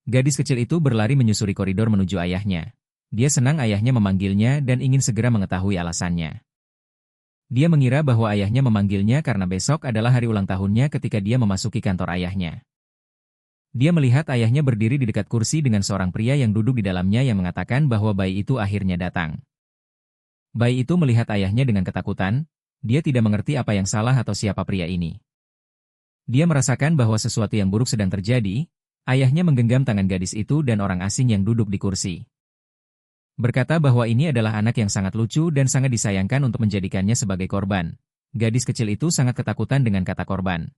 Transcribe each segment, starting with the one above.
Gadis kecil itu berlari menyusuri koridor menuju ayahnya. Dia senang ayahnya memanggilnya dan ingin segera mengetahui alasannya. Dia mengira bahwa ayahnya memanggilnya karena besok adalah hari ulang tahunnya ketika dia memasuki kantor ayahnya. Dia melihat ayahnya berdiri di dekat kursi dengan seorang pria yang duduk di dalamnya yang mengatakan bahwa bayi itu akhirnya datang. Bayi itu melihat ayahnya dengan ketakutan, dia tidak mengerti apa yang salah atau siapa pria ini. Dia merasakan bahwa sesuatu yang buruk sedang terjadi. Ayahnya menggenggam tangan gadis itu dan orang asing yang duduk di kursi. Berkata bahwa ini adalah anak yang sangat lucu dan sangat disayangkan untuk menjadikannya sebagai korban. Gadis kecil itu sangat ketakutan dengan kata korban.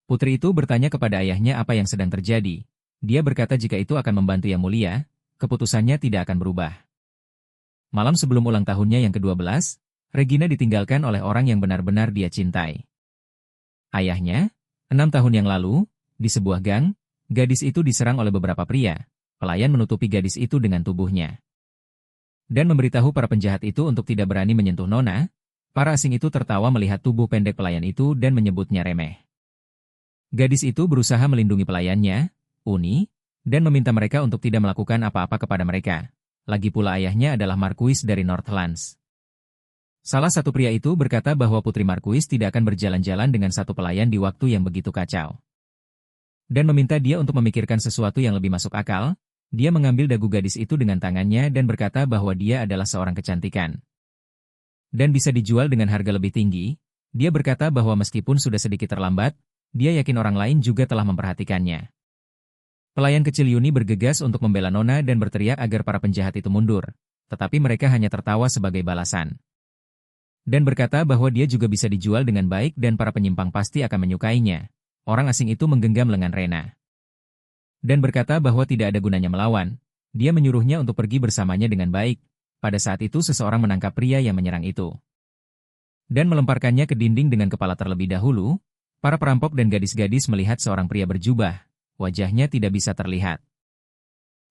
Putri itu bertanya kepada ayahnya apa yang sedang terjadi. Dia berkata jika itu akan membantu Yang Mulia, keputusannya tidak akan berubah. Malam sebelum ulang tahunnya yang ke-12, Regina ditinggalkan oleh orang yang benar-benar dia cintai. Ayahnya, 6 tahun yang lalu, di sebuah gang, gadis itu diserang oleh beberapa pria. Pelayan menutupi gadis itu dengan tubuhnya. Dan memberitahu para penjahat itu untuk tidak berani menyentuh Nona. Para asing itu tertawa melihat tubuh pendek pelayan itu dan menyebutnya remeh. Gadis itu berusaha melindungi pelayannya, Uni, dan meminta mereka untuk tidak melakukan apa-apa kepada mereka. Lagi pula ayahnya adalah Marquis dari Northlands. Salah satu pria itu berkata bahwa Putri Marquis tidak akan berjalan-jalan dengan satu pelayan di waktu yang begitu kacau. Dan meminta dia untuk memikirkan sesuatu yang lebih masuk akal. Dia mengambil dagu gadis itu dengan tangannya dan berkata bahwa dia adalah seorang kecantikan. Dan bisa dijual dengan harga lebih tinggi. Dia berkata bahwa meskipun sudah sedikit terlambat, dia yakin orang lain juga telah memperhatikannya. Pelayan kecil Yuni bergegas untuk membela Nona dan berteriak agar para penjahat itu mundur. Tetapi mereka hanya tertawa sebagai balasan. Dan berkata bahwa dia juga bisa dijual dengan baik dan para penyimpang pasti akan menyukainya. Orang asing itu menggenggam lengan Rena. Dan berkata bahwa tidak ada gunanya melawan. Dia menyuruhnya untuk pergi bersamanya dengan baik. Pada saat itu seseorang menangkap pria yang menyerang itu. Dan melemparkannya ke dinding dengan kepala terlebih dahulu. Para perampok dan gadis-gadis melihat seorang pria berjubah. Wajahnya tidak bisa terlihat.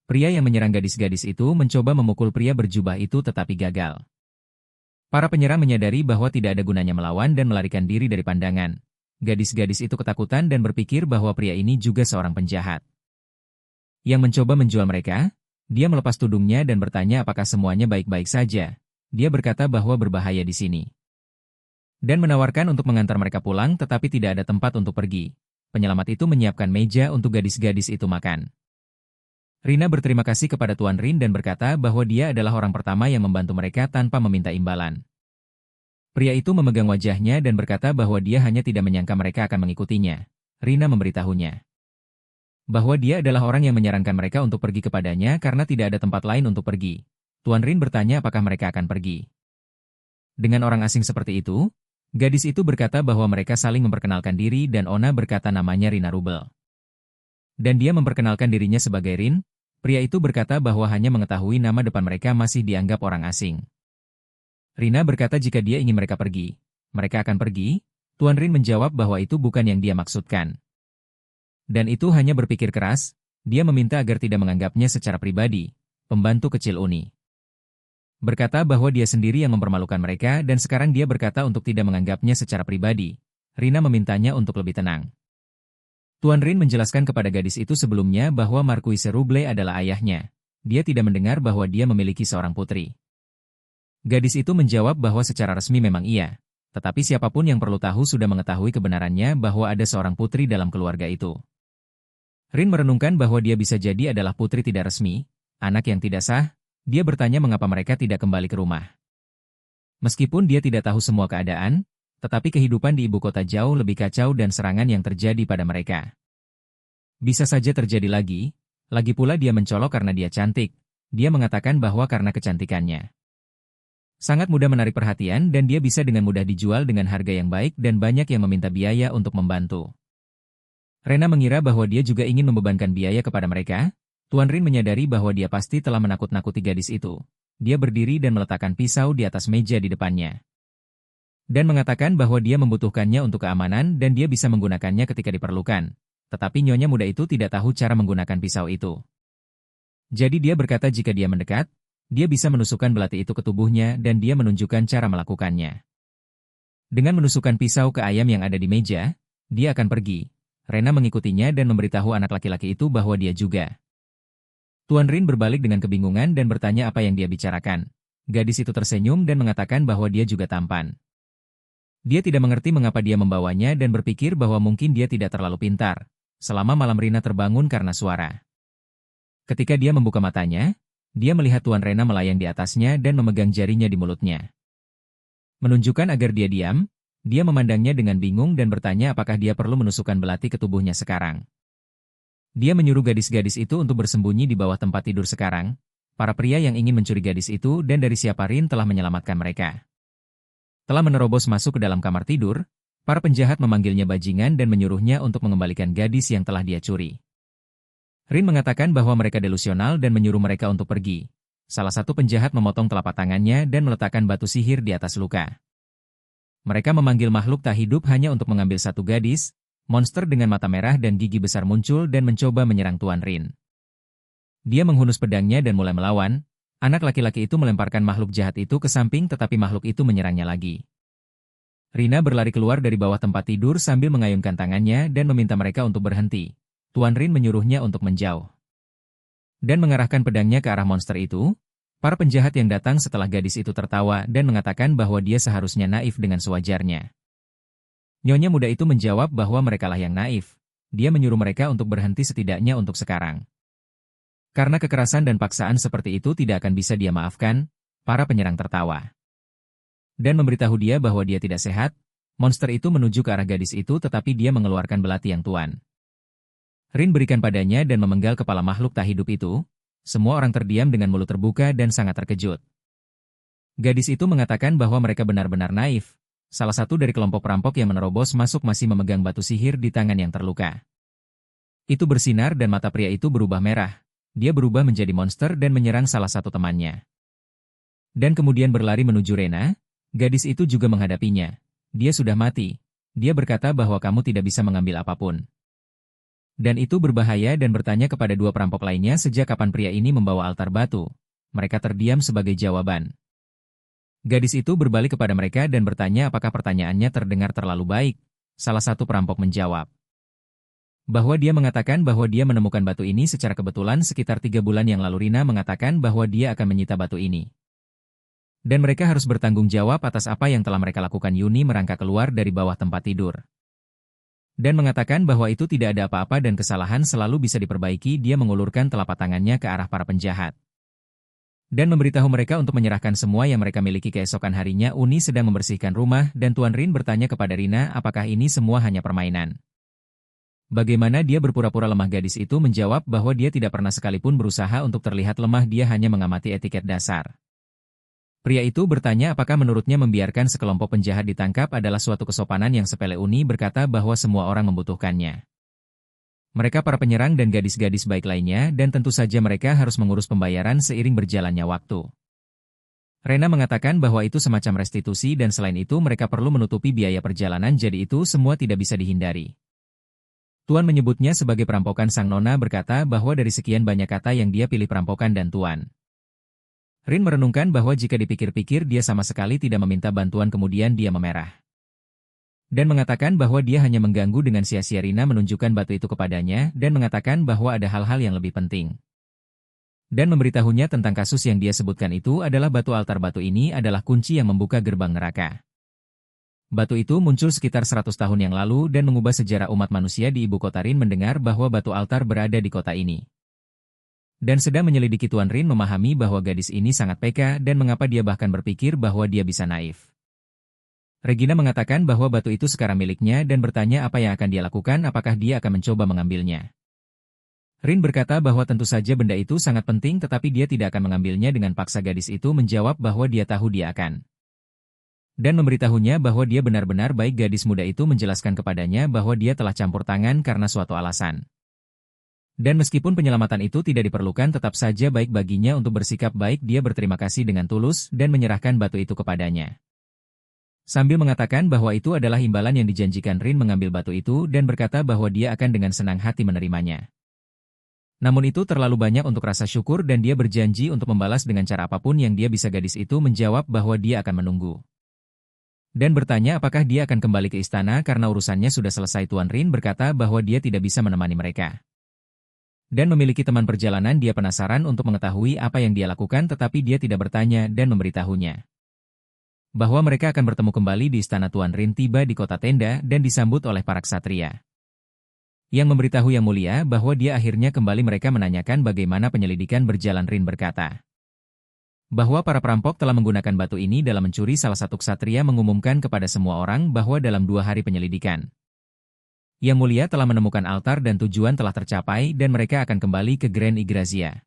Pria yang menyerang gadis-gadis itu mencoba memukul pria berjubah itu tetapi gagal. Para penyerang menyadari bahwa tidak ada gunanya melawan dan melarikan diri dari pandangan. Gadis-gadis itu ketakutan dan berpikir bahwa pria ini juga seorang penjahat. Yang mencoba menjual mereka, dia melepas tudungnya dan bertanya apakah semuanya baik-baik saja. Dia berkata bahwa berbahaya di sini. Dan menawarkan untuk mengantar mereka pulang tetapi tidak ada tempat untuk pergi. Penyelamat itu menyiapkan meja untuk gadis-gadis itu makan. Rina berterima kasih kepada Tuan Rin dan berkata bahwa dia adalah orang pertama yang membantu mereka tanpa meminta imbalan. Pria itu memegang wajahnya dan berkata bahwa dia hanya tidak menyangka mereka akan mengikutinya. Rina memberitahunya bahwa dia adalah orang yang menyarankan mereka untuk pergi kepadanya karena tidak ada tempat lain untuk pergi. Tuan Rin bertanya apakah mereka akan pergi. Dengan orang asing seperti itu, gadis itu berkata bahwa mereka saling memperkenalkan diri dan Ona berkata namanya Rina Rubel. Dan dia memperkenalkan dirinya sebagai Rin. Pria itu berkata bahwa hanya mengetahui nama depan mereka masih dianggap orang asing. Rina berkata jika dia ingin mereka pergi, mereka akan pergi. Tuan Rin menjawab bahwa itu bukan yang dia maksudkan. Dan itu hanya berpikir keras, dia meminta agar tidak menganggapnya secara pribadi, pembantu kecil Uni. Berkata bahwa dia sendiri yang mempermalukan mereka dan sekarang dia berkata untuk tidak menganggapnya secara pribadi. Rina memintanya untuk lebih tenang. Tuan Rin menjelaskan kepada gadis itu sebelumnya bahwa Marquis Ruble adalah ayahnya. Dia tidak mendengar bahwa dia memiliki seorang putri. Gadis itu menjawab bahwa secara resmi memang iya. Tetapi siapapun yang perlu tahu sudah mengetahui kebenarannya bahwa ada seorang putri dalam keluarga itu. Rin merenungkan bahwa dia bisa jadi adalah putri tidak resmi, anak yang tidak sah. Dia bertanya mengapa mereka tidak kembali ke rumah. Meskipun dia tidak tahu semua keadaan, tetapi kehidupan di ibu kota jauh lebih kacau dan serangan yang terjadi pada mereka bisa saja terjadi lagi pula dia mencolok karena dia cantik. Dia mengatakan bahwa karena kecantikannya sangat mudah menarik perhatian dan dia bisa dengan mudah dijual dengan harga yang baik dan banyak yang meminta biaya untuk membantu. Rena mengira bahwa dia juga ingin membebankan biaya kepada mereka. Tuan Rin menyadari bahwa dia pasti telah menakut-nakuti gadis itu. Dia berdiri dan meletakkan pisau di atas meja di depannya. Dan mengatakan bahwa dia membutuhkannya untuk keamanan dan dia bisa menggunakannya ketika diperlukan. Tetapi nyonya muda itu tidak tahu cara menggunakan pisau itu. Jadi dia berkata jika dia mendekat, dia bisa menusukkan belati itu ke tubuhnya dan dia menunjukkan cara melakukannya. Dengan menusukkan pisau ke ayam yang ada di meja, dia akan pergi. Rena mengikutinya dan memberitahu anak laki-laki itu bahwa dia juga. Tuan Rin berbalik dengan kebingungan dan bertanya apa yang dia bicarakan. Gadis itu tersenyum dan mengatakan bahwa dia juga tampan. Dia tidak mengerti mengapa dia membawanya dan berpikir bahwa mungkin dia tidak terlalu pintar. Selama malam Rina terbangun karena suara. Ketika dia membuka matanya, dia melihat Tuan Rena melayang di atasnya dan memegang jarinya di mulutnya. Menunjukkan agar dia diam, dia memandangnya dengan bingung dan bertanya apakah dia perlu menusukkan belati ke tubuhnya sekarang. Dia menyuruh gadis-gadis itu untuk bersembunyi di bawah tempat tidur sekarang. Para pria yang ingin mencuri gadis itu dan dari siapa Rin telah menyelamatkan mereka. Telah menerobos masuk ke dalam kamar tidur, para penjahat memanggilnya bajingan dan menyuruhnya untuk mengembalikan gadis yang telah dia curi. Rin mengatakan bahwa mereka delusional dan menyuruh mereka untuk pergi. Salah satu penjahat memotong telapak tangannya dan meletakkan batu sihir di atas luka. Mereka memanggil makhluk tak hidup hanya untuk mengambil satu gadis. Monster dengan mata merah dan gigi besar muncul dan mencoba menyerang Tuan Rin. Dia menghunus pedangnya dan mulai melawan. Anak laki-laki itu melemparkan makhluk jahat itu ke samping tetapi makhluk itu menyerangnya lagi. Rina berlari keluar dari bawah tempat tidur sambil mengayunkan tangannya dan meminta mereka untuk berhenti. Tuan Rin menyuruhnya untuk menjauh. Dan mengarahkan pedangnya ke arah monster itu. Para penjahat yang datang setelah gadis itu tertawa dan mengatakan bahwa dia seharusnya naif dengan sewajarnya. Nyonya muda itu menjawab bahwa merekalah yang naif. Dia menyuruh mereka untuk berhenti setidaknya untuk sekarang. Karena kekerasan dan paksaan seperti itu tidak akan bisa dia maafkan, para penyerang tertawa. Dan memberitahu dia bahwa dia tidak sehat, monster itu menuju ke arah gadis itu tetapi dia mengeluarkan belati yang tuan. Rin berikan padanya dan memenggal kepala makhluk tak hidup itu. Semua orang terdiam dengan mulut terbuka dan sangat terkejut. Gadis itu mengatakan bahwa mereka benar-benar naif. Salah satu dari kelompok perampok yang menerobos masuk masih memegang batu sihir di tangan yang terluka. Itu bersinar dan mata pria itu berubah merah. Dia berubah menjadi monster dan menyerang salah satu temannya. Dan kemudian berlari menuju Rena. Gadis itu juga menghadapinya. Dia sudah mati. Dia berkata bahwa kamu tidak bisa mengambil apapun. Dan itu berbahaya dan bertanya kepada dua perampok lainnya sejak kapan pria ini membawa altar batu. Mereka terdiam sebagai jawaban. Gadis itu berbalik kepada mereka dan bertanya apakah pertanyaannya terdengar terlalu baik. Salah satu perampok menjawab. Bahwa dia mengatakan bahwa dia menemukan batu ini secara kebetulan sekitar 3 bulan yang lalu. Rina mengatakan bahwa dia akan menyita batu ini. Dan mereka harus bertanggung jawab atas apa yang telah mereka lakukan. Yuni merangkak keluar dari bawah tempat tidur. Dan mengatakan bahwa itu tidak ada apa-apa dan kesalahan selalu bisa diperbaiki. Dia mengulurkan telapak tangannya ke arah para penjahat. Dan memberitahu mereka untuk menyerahkan semua yang mereka miliki keesokan harinya. Uni sedang membersihkan rumah dan Tuan Rin bertanya kepada Rina apakah ini semua hanya permainan. Bagaimana dia berpura-pura lemah. Gadis itu menjawab bahwa dia tidak pernah sekalipun berusaha untuk terlihat lemah, dia hanya mengamati etiket dasar. Pria itu bertanya apakah menurutnya membiarkan sekelompok penjahat ditangkap adalah suatu kesopanan yang sepele. Uni berkata bahwa semua orang membutuhkannya. Mereka para penyerang dan gadis-gadis baik lainnya dan tentu saja mereka harus mengurus pembayaran seiring berjalannya waktu. Rena mengatakan bahwa itu semacam restitusi dan selain itu mereka perlu menutupi biaya perjalanan, jadi itu semua tidak bisa dihindari. Tuan menyebutnya sebagai perampokan. Sang nona berkata bahwa dari sekian banyak kata yang dia pilih perampokan dan Tuan. Rin merenungkan bahwa jika dipikir-pikir dia sama sekali tidak meminta bantuan, kemudian dia memerah. Dan mengatakan bahwa dia hanya mengganggu dengan sia-sia. Rina menunjukkan batu itu kepadanya dan mengatakan bahwa ada hal-hal yang lebih penting. Dan memberitahunya tentang kasus yang dia sebutkan itu adalah batu altar. Batu ini adalah kunci yang membuka gerbang neraka. Batu itu muncul sekitar 100 tahun yang lalu dan mengubah sejarah umat manusia di ibu kota. Rin mendengar bahwa batu altar berada di kota ini. Dan sedang menyelidiki. Tuan Rin memahami bahwa gadis ini sangat peka dan mengapa dia bahkan berpikir bahwa dia bisa naif. Regina mengatakan bahwa batu itu sekarang miliknya dan bertanya apa yang akan dia lakukan, apakah dia akan mencoba mengambilnya. Rin berkata bahwa tentu saja benda itu sangat penting tetapi dia tidak akan mengambilnya dengan paksa. Gadis itu menjawab bahwa dia tahu dia akan. Dan memberitahunya bahwa dia benar-benar baik. Gadis muda itu menjelaskan kepadanya bahwa dia telah campur tangan karena suatu alasan. Dan meskipun penyelamatan itu tidak diperlukan, tetap saja baik baginya untuk bersikap baik. Dia berterima kasih dengan tulus dan menyerahkan batu itu kepadanya. Sambil mengatakan bahwa itu adalah imbalan yang dijanjikan. Rin mengambil batu itu dan berkata bahwa dia akan dengan senang hati menerimanya. Namun itu terlalu banyak untuk rasa syukur dan dia berjanji untuk membalas dengan cara apapun yang dia bisa. Gadis itu menjawab bahwa dia akan menunggu. Dan bertanya apakah dia akan kembali ke istana karena urusannya sudah selesai. Tuan Rin berkata bahwa dia tidak bisa menemani mereka. Dan memiliki teman perjalanan, dia penasaran untuk mengetahui apa yang dia lakukan, tetapi dia tidak bertanya dan memberitahunya bahwa mereka akan bertemu kembali di istana. Tuan Rin tiba di kota tenda dan disambut oleh para ksatria yang memberitahu Yang Mulia bahwa dia akhirnya kembali. Mereka menanyakan bagaimana penyelidikan berjalan. Rin berkata bahwa para perampok telah menggunakan batu ini dalam mencuri. Salah satu ksatria mengumumkan kepada semua orang bahwa dalam 2 hari penyelidikan, Yang Mulia telah menemukan altar dan tujuan telah tercapai dan mereka akan kembali ke Grand Yggdrasil.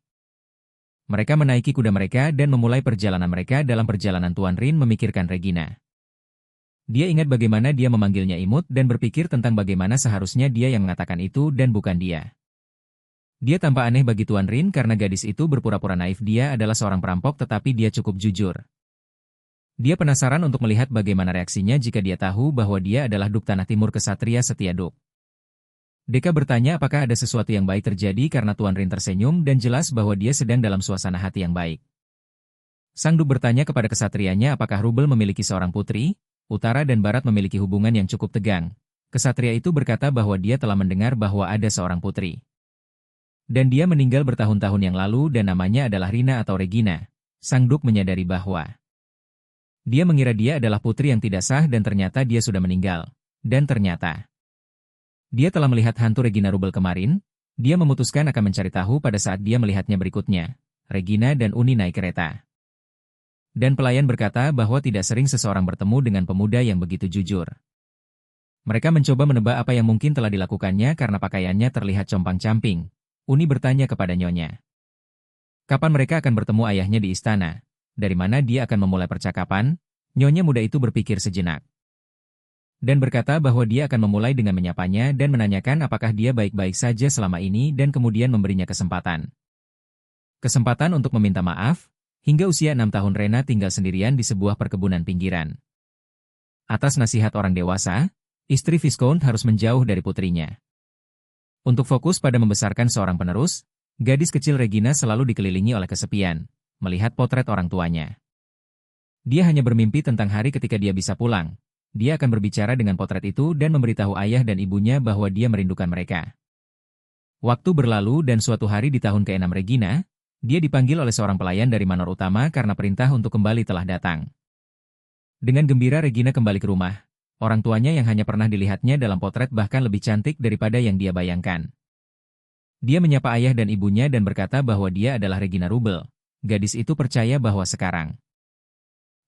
Mereka menaiki kuda mereka dan memulai perjalanan mereka. Dalam perjalanan Tuan Rin memikirkan Regina. Dia ingat bagaimana dia memanggilnya imut dan berpikir tentang bagaimana seharusnya dia yang mengatakan itu dan bukan dia. Dia tampak aneh bagi Tuan Rin karena gadis itu berpura-pura naif. Dia adalah seorang perampok tetapi dia cukup jujur. Dia penasaran untuk melihat bagaimana reaksinya jika dia tahu bahwa dia adalah Duk Tanah Timur, kesatria setia Duk. Deka bertanya apakah ada sesuatu yang baik terjadi karena Tuan Rin tersenyum dan jelas bahwa dia sedang dalam suasana hati yang baik. Sang Duk bertanya kepada kesatrianya apakah Rubel memiliki seorang putri. Utara dan Barat memiliki hubungan yang cukup tegang. Kesatria itu berkata bahwa dia telah mendengar bahwa ada seorang putri. Dan dia meninggal bertahun-tahun yang lalu dan namanya adalah Rina atau Regina. Sang Duk menyadari bahwa dia mengira dia adalah putri yang tidak sah dan ternyata dia sudah meninggal. Dan ternyata dia telah melihat hantu Regina Rubel kemarin. Dia memutuskan akan mencari tahu pada saat dia melihatnya berikutnya. Regina dan Uni naik kereta. Dan pelayan berkata bahwa tidak sering seseorang bertemu dengan pemuda yang begitu jujur. Mereka mencoba menebak apa yang mungkin telah dilakukannya karena pakaiannya terlihat compang-camping. Uni bertanya kepada Nyonya, kapan mereka akan bertemu ayahnya di istana? Dari mana dia akan memulai percakapan? Nyonya muda itu berpikir sejenak. Dan berkata bahwa dia akan memulai dengan menyapanya dan menanyakan apakah dia baik-baik saja selama ini dan kemudian memberinya kesempatan. Kesempatan untuk meminta maaf. Hingga usia 6 tahun Rena tinggal sendirian di sebuah perkebunan pinggiran. Atas nasihat orang dewasa, istri Viscount harus menjauh dari putrinya. Untuk fokus pada membesarkan seorang penerus, gadis kecil Regina selalu dikelilingi oleh kesepian, melihat potret orang tuanya. Dia hanya bermimpi tentang hari ketika dia bisa pulang. Dia akan berbicara dengan potret itu dan memberitahu ayah dan ibunya bahwa dia merindukan mereka. Waktu berlalu dan suatu hari di tahun ke-6 Regina, dia dipanggil oleh seorang pelayan dari manor utama karena perintah untuk kembali telah datang. Dengan gembira Regina kembali ke rumah. Orang tuanya yang hanya pernah dilihatnya dalam potret bahkan lebih cantik daripada yang dia bayangkan. Dia menyapa ayah dan ibunya dan berkata bahwa dia adalah Regina Rubel. Gadis itu percaya bahwa sekarang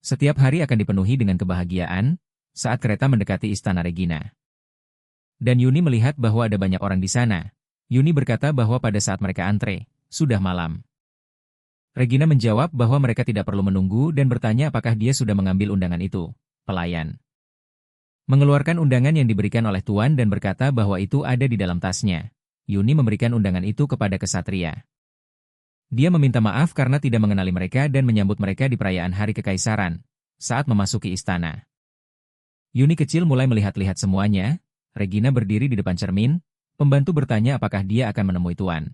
setiap hari akan dipenuhi dengan kebahagiaan saat kereta mendekati istana Regina. Dan Yuni melihat bahwa ada banyak orang di sana. Yuni berkata bahwa pada saat mereka antre, sudah malam. Regina menjawab bahwa mereka tidak perlu menunggu dan bertanya apakah dia sudah mengambil undangan itu. Pelayan mengeluarkan undangan yang diberikan oleh tuan dan berkata bahwa itu ada di dalam tasnya. Yuni memberikan undangan itu kepada kesatria. Dia meminta maaf karena tidak mengenali mereka dan menyambut mereka di perayaan Hari Kekaisaran saat memasuki istana. Yuni kecil mulai melihat-lihat semuanya. Regina berdiri di depan cermin. Pembantu bertanya apakah dia akan menemui tuan.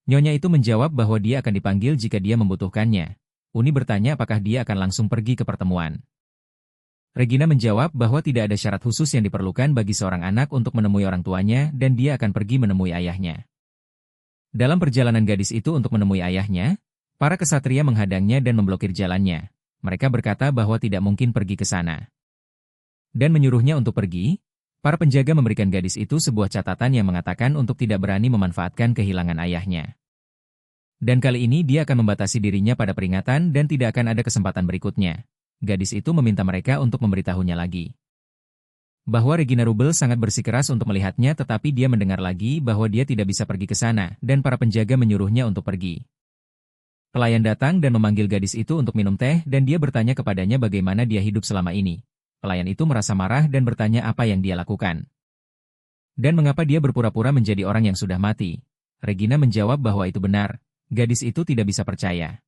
Nyonya itu menjawab bahwa dia akan dipanggil jika dia membutuhkannya. Uni bertanya apakah dia akan langsung pergi ke pertemuan. Regina menjawab bahwa tidak ada syarat khusus yang diperlukan bagi seorang anak untuk menemui orang tuanya dan dia akan pergi menemui ayahnya. Dalam perjalanan gadis itu untuk menemui ayahnya, para kesatria menghadangnya dan memblokir jalannya. Mereka berkata bahwa tidak mungkin pergi ke sana. Dan menyuruhnya untuk pergi. Para penjaga memberikan gadis itu sebuah catatan yang mengatakan untuk tidak berani memanfaatkan kehilangan ayahnya. Dan kali ini dia akan membatasi dirinya pada peringatan dan tidak akan ada kesempatan berikutnya. Gadis itu meminta mereka untuk memberitahunya lagi bahwa Regina Rubel sangat bersikeras untuk melihatnya tetapi dia mendengar lagi bahwa dia tidak bisa pergi ke sana dan para penjaga menyuruhnya untuk pergi. Pelayan datang dan memanggil gadis itu untuk minum teh dan dia bertanya kepadanya bagaimana dia hidup selama ini. Pelayan itu merasa marah dan bertanya apa yang dia lakukan. Dan mengapa dia berpura-pura menjadi orang yang sudah mati. Regina menjawab bahwa itu benar. Gadis itu tidak bisa percaya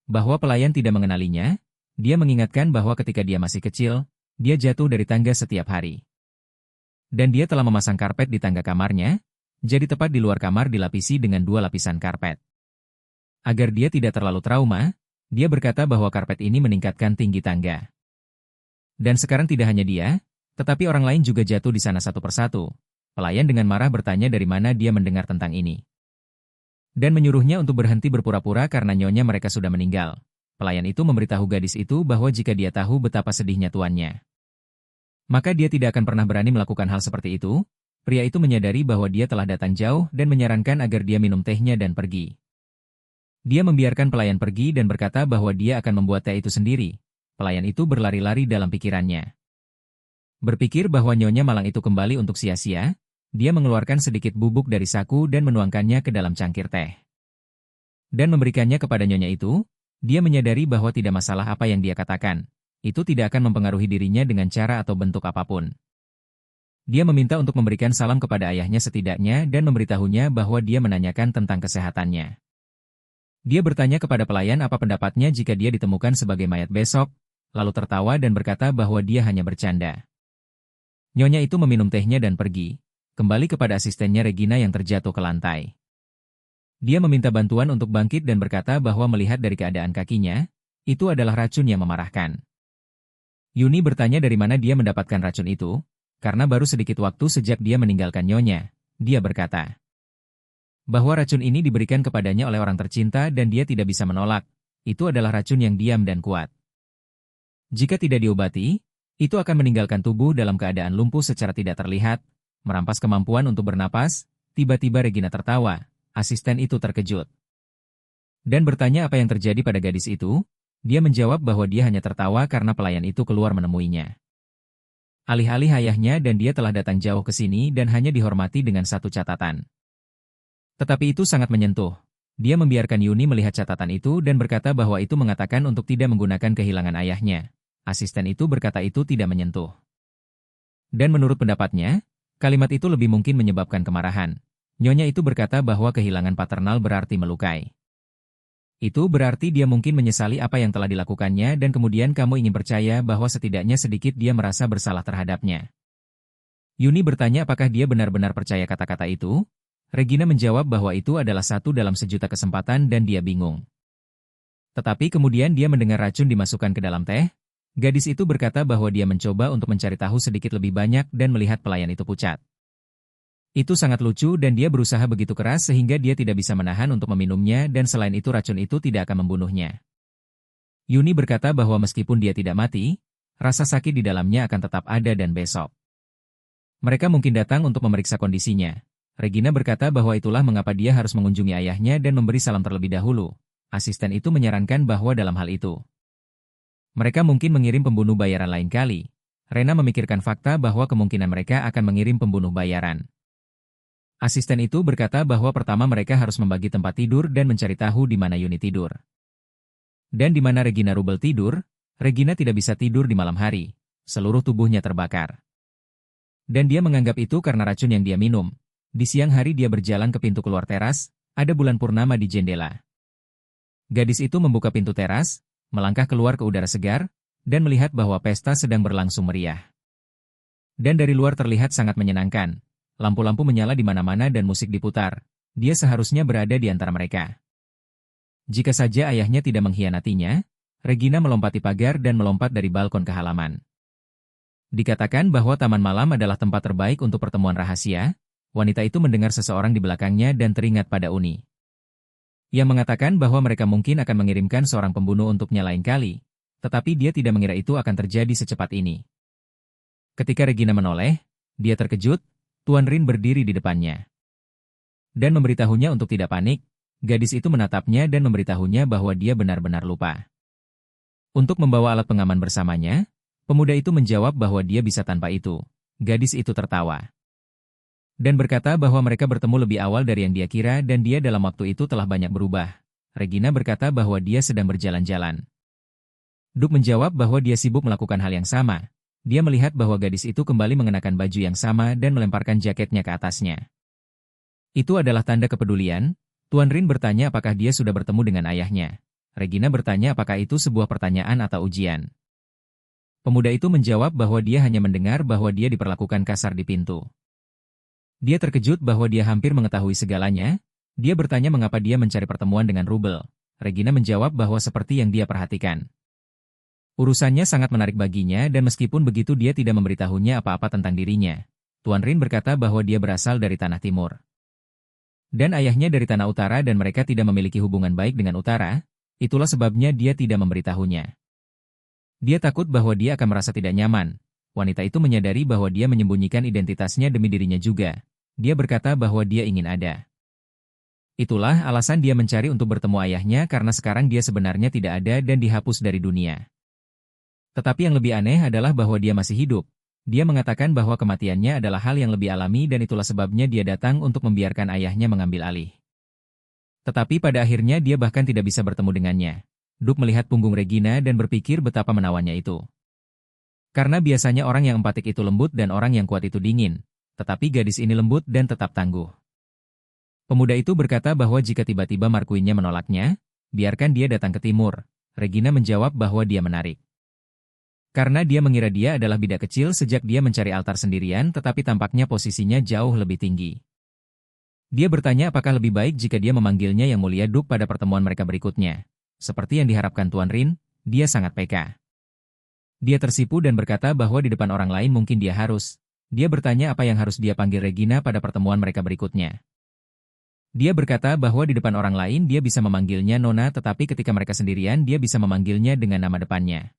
bahwa pelayan tidak mengenalinya. Dia mengingatkan bahwa ketika dia masih kecil, dia jatuh dari tangga setiap hari. Dan dia telah memasang karpet di tangga kamarnya, jadi tepat di luar kamar dilapisi dengan 2 lapisan karpet. Agar dia tidak terlalu trauma, dia berkata bahwa karpet ini meningkatkan tinggi tangga. Dan sekarang tidak hanya dia, tetapi orang lain juga jatuh di sana satu persatu. Pelayan dengan marah bertanya dari mana dia mendengar tentang ini. Dan menyuruhnya untuk berhenti berpura-pura karena nyonya mereka sudah meninggal. Pelayan itu memberitahu gadis itu bahwa jika dia tahu betapa sedihnya tuannya, maka dia tidak akan pernah berani melakukan hal seperti itu. Pria itu menyadari bahwa dia telah datang jauh dan menyarankan agar dia minum tehnya dan pergi. Dia membiarkan pelayan pergi dan berkata bahwa dia akan membuat teh itu sendiri. Pelayan itu berlari-lari dalam pikirannya. Berpikir bahwa nyonya malang itu kembali untuk sia-sia, dia mengeluarkan sedikit bubuk dari saku dan menuangkannya ke dalam cangkir teh. Dan memberikannya kepada nyonya itu, dia menyadari bahwa tidak masalah apa yang dia katakan. Itu tidak akan mempengaruhi dirinya dengan cara atau bentuk apapun. Dia meminta untuk memberikan salam kepada ayahnya setidaknya dan memberitahunya bahwa dia menanyakan tentang kesehatannya. Dia bertanya kepada pelayan apa pendapatnya jika dia ditemukan sebagai mayat besok, lalu tertawa dan berkata bahwa dia hanya bercanda. Nyonya itu meminum tehnya dan pergi, kembali kepada asistennya Regina yang terjatuh ke lantai. Dia meminta bantuan untuk bangkit dan berkata bahwa melihat dari keadaan kakinya, itu adalah racun yang memarahkan. Yuni bertanya dari mana dia mendapatkan racun itu, karena baru sedikit waktu sejak dia meninggalkan nyonya. Dia berkata bahwa racun ini diberikan kepadanya oleh orang tercinta dan dia tidak bisa menolak. Itu adalah racun yang diam dan kuat. Jika tidak diobati, itu akan meninggalkan tubuh dalam keadaan lumpuh secara tidak terlihat, merampas kemampuan untuk bernapas. Tiba-tiba Regina tertawa. Asisten itu terkejut dan bertanya apa yang terjadi pada gadis itu. Dia menjawab bahwa dia hanya tertawa karena pelayan itu keluar menemuinya. Alih-alih ayahnya dan dia telah datang jauh ke sini dan hanya dihormati dengan satu catatan. Tetapi itu sangat menyentuh. Dia membiarkan Yuni melihat catatan itu dan berkata bahwa itu mengatakan untuk tidak menggunakan kehilangan ayahnya. Asisten itu berkata itu tidak menyentuh. Dan menurut pendapatnya, kalimat itu lebih mungkin menyebabkan kemarahan. Nyonya itu berkata bahwa kehilangan paternal berarti melukai. Itu berarti dia mungkin menyesali apa yang telah dilakukannya dan kemudian kamu ingin percaya bahwa setidaknya sedikit dia merasa bersalah terhadapnya. Yuni bertanya apakah dia benar-benar percaya kata-kata itu? Regina menjawab bahwa itu adalah satu dalam sejuta kesempatan dan dia bingung. Tetapi kemudian dia mendengar racun dimasukkan ke dalam teh. Gadis itu berkata bahwa dia mencoba untuk mencari tahu sedikit lebih banyak dan melihat pelayan itu pucat. Itu sangat lucu dan dia berusaha begitu keras sehingga dia tidak bisa menahan untuk meminumnya dan selain itu racun itu tidak akan membunuhnya. Yuni berkata bahwa meskipun dia tidak mati, rasa sakit di dalamnya akan tetap ada dan besok mereka mungkin datang untuk memeriksa kondisinya. Regina berkata bahwa itulah mengapa dia harus mengunjungi ayahnya dan memberi salam terlebih dahulu. Asisten itu menyarankan bahwa dalam hal itu, mereka mungkin mengirim pembunuh bayaran lain kali. Rena memikirkan fakta bahwa kemungkinan mereka akan mengirim pembunuh bayaran. Asisten itu berkata bahwa pertama mereka harus membagi tempat tidur dan mencari tahu di mana Yuni tidur. Dan di mana Regina Rubel tidur, Regina tidak bisa tidur di malam hari. Seluruh tubuhnya terbakar. Dan dia menganggap itu karena racun yang dia minum. Di siang hari dia berjalan ke pintu keluar teras, ada bulan purnama di jendela. Gadis itu membuka pintu teras, melangkah keluar ke udara segar, dan melihat bahwa pesta sedang berlangsung meriah. Dan dari luar terlihat sangat menyenangkan. Lampu-lampu menyala di mana-mana dan musik diputar. Dia seharusnya berada di antara mereka. Jika saja ayahnya tidak mengkhianatinya, Regina melompati pagar dan melompat dari balkon ke halaman. Dikatakan bahwa taman malam adalah tempat terbaik untuk pertemuan rahasia. Wanita itu mendengar seseorang di belakangnya dan teringat pada Uni, yang mengatakan bahwa mereka mungkin akan mengirimkan seorang pembunuh untuknya lain kali, tetapi dia tidak mengira itu akan terjadi secepat ini. Ketika Regina menoleh, dia terkejut. Tuan Rin berdiri di depannya dan memberitahunya untuk tidak panik. Gadis itu menatapnya dan memberitahunya bahwa dia benar-benar lupa untuk membawa alat pengaman bersamanya. Pemuda itu menjawab bahwa dia bisa tanpa itu. Gadis itu tertawa dan berkata bahwa mereka bertemu lebih awal dari yang dia kira dan dia dalam waktu itu telah banyak berubah. Regina berkata bahwa dia sedang berjalan-jalan. Duke menjawab bahwa dia sibuk melakukan hal yang sama. Dia melihat bahwa gadis itu kembali mengenakan baju yang sama dan melemparkan jaketnya ke atasnya. Itu adalah tanda kepedulian. Tuan Rin bertanya apakah dia sudah bertemu dengan ayahnya. Regina bertanya apakah itu sebuah pertanyaan atau ujian. Pemuda itu menjawab bahwa dia hanya mendengar bahwa dia diperlakukan kasar di pintu. Dia terkejut bahwa dia hampir mengetahui segalanya. Dia bertanya mengapa dia mencari pertemuan dengan Rubel. Regina menjawab bahwa seperti yang dia perhatikan. Urusannya sangat menarik baginya dan meskipun begitu dia tidak memberitahunya apa-apa tentang dirinya. Tuan Rin berkata bahwa dia berasal dari tanah timur. Dan ayahnya dari tanah utara dan mereka tidak memiliki hubungan baik dengan utara, itulah sebabnya dia tidak memberitahunya. Dia takut bahwa dia akan merasa tidak nyaman. Wanita itu menyadari bahwa dia menyembunyikan identitasnya demi dirinya juga. Dia berkata bahwa dia ingin ada. Itulah alasan dia mencari untuk bertemu ayahnya karena sekarang dia sebenarnya tidak ada dan dihapus dari dunia. Tetapi yang lebih aneh adalah bahwa dia masih hidup. Dia mengatakan bahwa kematiannya adalah hal yang lebih alami dan itulah sebabnya dia datang untuk membiarkan ayahnya mengambil alih. Tetapi pada akhirnya dia bahkan tidak bisa bertemu dengannya. Duke melihat punggung Regina dan berpikir betapa menawannya itu. Karena biasanya orang yang empatik itu lembut dan orang yang kuat itu dingin. Tetapi gadis ini lembut dan tetap tangguh. Pemuda itu berkata bahwa jika tiba-tiba Markuinnya menolaknya, biarkan dia datang ke timur. Regina menjawab bahwa dia menarik. Karena dia mengira dia adalah bidak kecil sejak dia mencari altar sendirian tetapi tampaknya posisinya jauh lebih tinggi. Dia bertanya apakah lebih baik jika dia memanggilnya Yang Mulia Duke pada pertemuan mereka berikutnya. Seperti yang diharapkan Tuan Rin, dia sangat peka. Dia tersipu dan berkata bahwa di depan orang lain mungkin dia harus. Dia bertanya apa yang harus dia panggil Regina pada pertemuan mereka berikutnya. Dia berkata bahwa di depan orang lain dia bisa memanggilnya Nona tetapi ketika mereka sendirian dia bisa memanggilnya dengan nama depannya.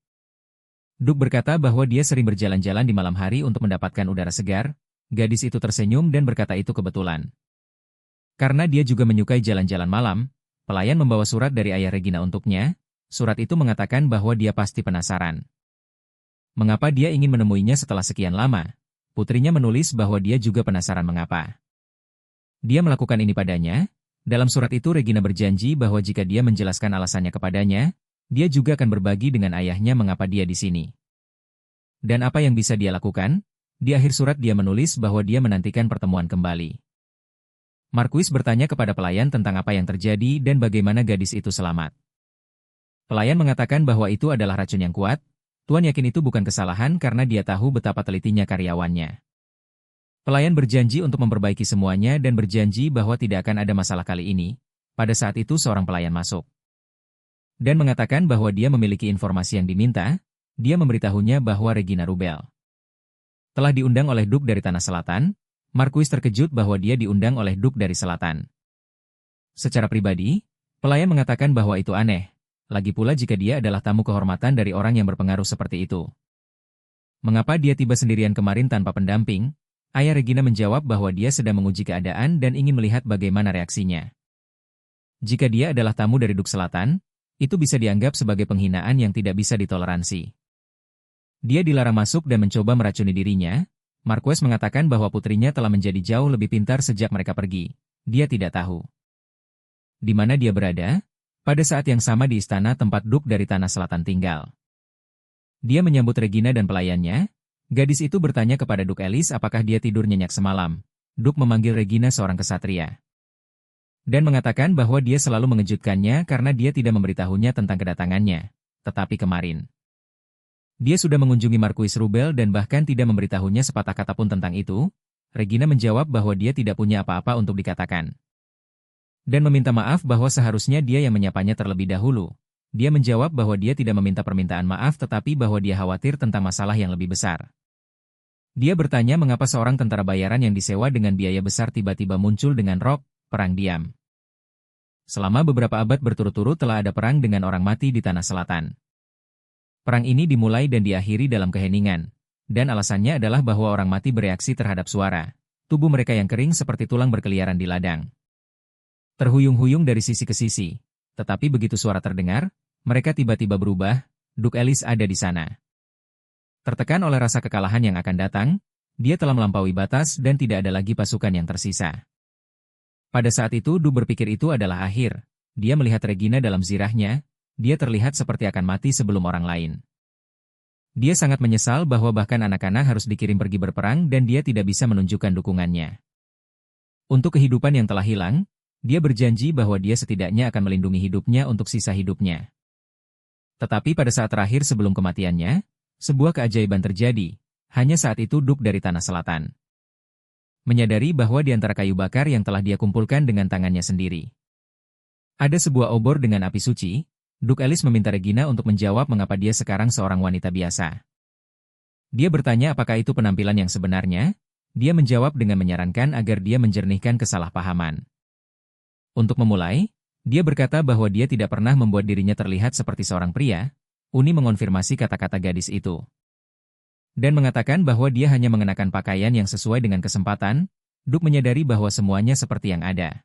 Duke berkata bahwa dia sering berjalan-jalan di malam hari untuk mendapatkan udara segar. Gadis itu tersenyum dan berkata itu kebetulan. Karena dia juga menyukai jalan-jalan malam, pelayan membawa surat dari ayah Regina untuknya. Surat itu mengatakan bahwa dia pasti penasaran. Mengapa dia ingin menemuinya setelah sekian lama? Putrinya menulis bahwa dia juga penasaran mengapa. Dia melakukan ini padanya. Dalam surat itu Regina berjanji bahwa jika dia menjelaskan alasannya kepadanya, dia juga akan berbagi dengan ayahnya mengapa dia di sini. Dan apa yang bisa dia lakukan? Di akhir surat dia menulis bahwa dia menantikan pertemuan kembali. Marquis bertanya kepada pelayan tentang apa yang terjadi dan bagaimana gadis itu selamat. Pelayan mengatakan bahwa itu adalah racun yang kuat. Tuan yakin itu bukan kesalahan karena dia tahu betapa telitinya karyawannya. Pelayan berjanji untuk memperbaiki semuanya dan berjanji bahwa tidak akan ada masalah kali ini. Pada saat itu seorang pelayan masuk. Dan mengatakan bahwa dia memiliki informasi yang diminta, dia memberitahunya bahwa Regina Rubel telah diundang oleh Duke dari Tanah Selatan. Marquis terkejut bahwa dia diundang oleh Duke dari Selatan. Secara pribadi, pelayan mengatakan bahwa itu aneh, lagi pula jika dia adalah tamu kehormatan dari orang yang berpengaruh seperti itu. Mengapa dia tiba sendirian kemarin tanpa pendamping? Ayah Regina menjawab bahwa dia sedang menguji keadaan dan ingin melihat bagaimana reaksinya. Jika dia adalah tamu dari Duke Selatan, itu bisa dianggap sebagai penghinaan yang tidak bisa ditoleransi. Dia dilarang masuk dan mencoba meracuni dirinya. Marquess mengatakan bahwa putrinya telah menjadi jauh lebih pintar sejak mereka pergi. Dia tidak tahu di mana dia berada, pada saat yang sama di istana tempat Duke dari Tanah Selatan tinggal. Dia menyambut Regina dan pelayannya. Gadis itu bertanya kepada Duke Ellis apakah dia tidur nyenyak semalam. Duke memanggil Regina seorang kesatria. Dan mengatakan bahwa dia selalu mengejutkannya karena dia tidak memberitahunya tentang kedatangannya. Tetapi kemarin, dia sudah mengunjungi Marquis Rubel dan bahkan tidak memberitahunya sepatah kata pun tentang itu. Regina menjawab bahwa dia tidak punya apa-apa untuk dikatakan. Dan meminta maaf bahwa seharusnya dia yang menyapanya terlebih dahulu. Dia menjawab bahwa dia tidak meminta permintaan maaf tetapi bahwa dia khawatir tentang masalah yang lebih besar. Dia bertanya mengapa seorang tentara bayaran yang disewa dengan biaya besar tiba-tiba muncul dengan rok, perang diam. Selama beberapa abad berturut-turut telah ada perang dengan orang mati di Tanah Selatan. Perang ini dimulai dan diakhiri dalam keheningan. Dan alasannya adalah bahwa orang mati bereaksi terhadap suara. Tubuh mereka yang kering seperti tulang berkeliaran di ladang. Terhuyung-huyung dari sisi ke sisi. Tetapi begitu suara terdengar, mereka tiba-tiba berubah. Duke Ellis ada di sana. Tertekan oleh rasa kekalahan yang akan datang, dia telah melampaui batas dan tidak ada lagi pasukan yang tersisa. Pada saat itu Duke berpikir itu adalah akhir. Dia melihat Regina dalam zirahnya, dia terlihat seperti akan mati sebelum orang lain. Dia sangat menyesal bahwa bahkan anak-anak harus dikirim pergi berperang dan dia tidak bisa menunjukkan dukungannya. Untuk kehidupan yang telah hilang, dia berjanji bahwa dia setidaknya akan melindungi hidupnya untuk sisa hidupnya. Tetapi pada saat terakhir sebelum kematiannya, sebuah keajaiban terjadi. Hanya saat itu Duke dari Tanah Selatan menyadari bahwa di antara kayu bakar yang telah dia kumpulkan dengan tangannya sendiri, ada sebuah obor dengan api suci. Duke Alice meminta Regina untuk menjawab mengapa dia sekarang seorang wanita biasa. Dia bertanya apakah itu penampilan yang sebenarnya. Dia menjawab dengan menyarankan agar dia menjernihkan kesalahpahaman. Untuk memulai, dia berkata bahwa dia tidak pernah membuat dirinya terlihat seperti seorang pria. Uni mengonfirmasi kata-kata gadis itu. Dan mengatakan bahwa dia hanya mengenakan pakaian yang sesuai dengan kesempatan. Duke menyadari bahwa semuanya seperti yang ada.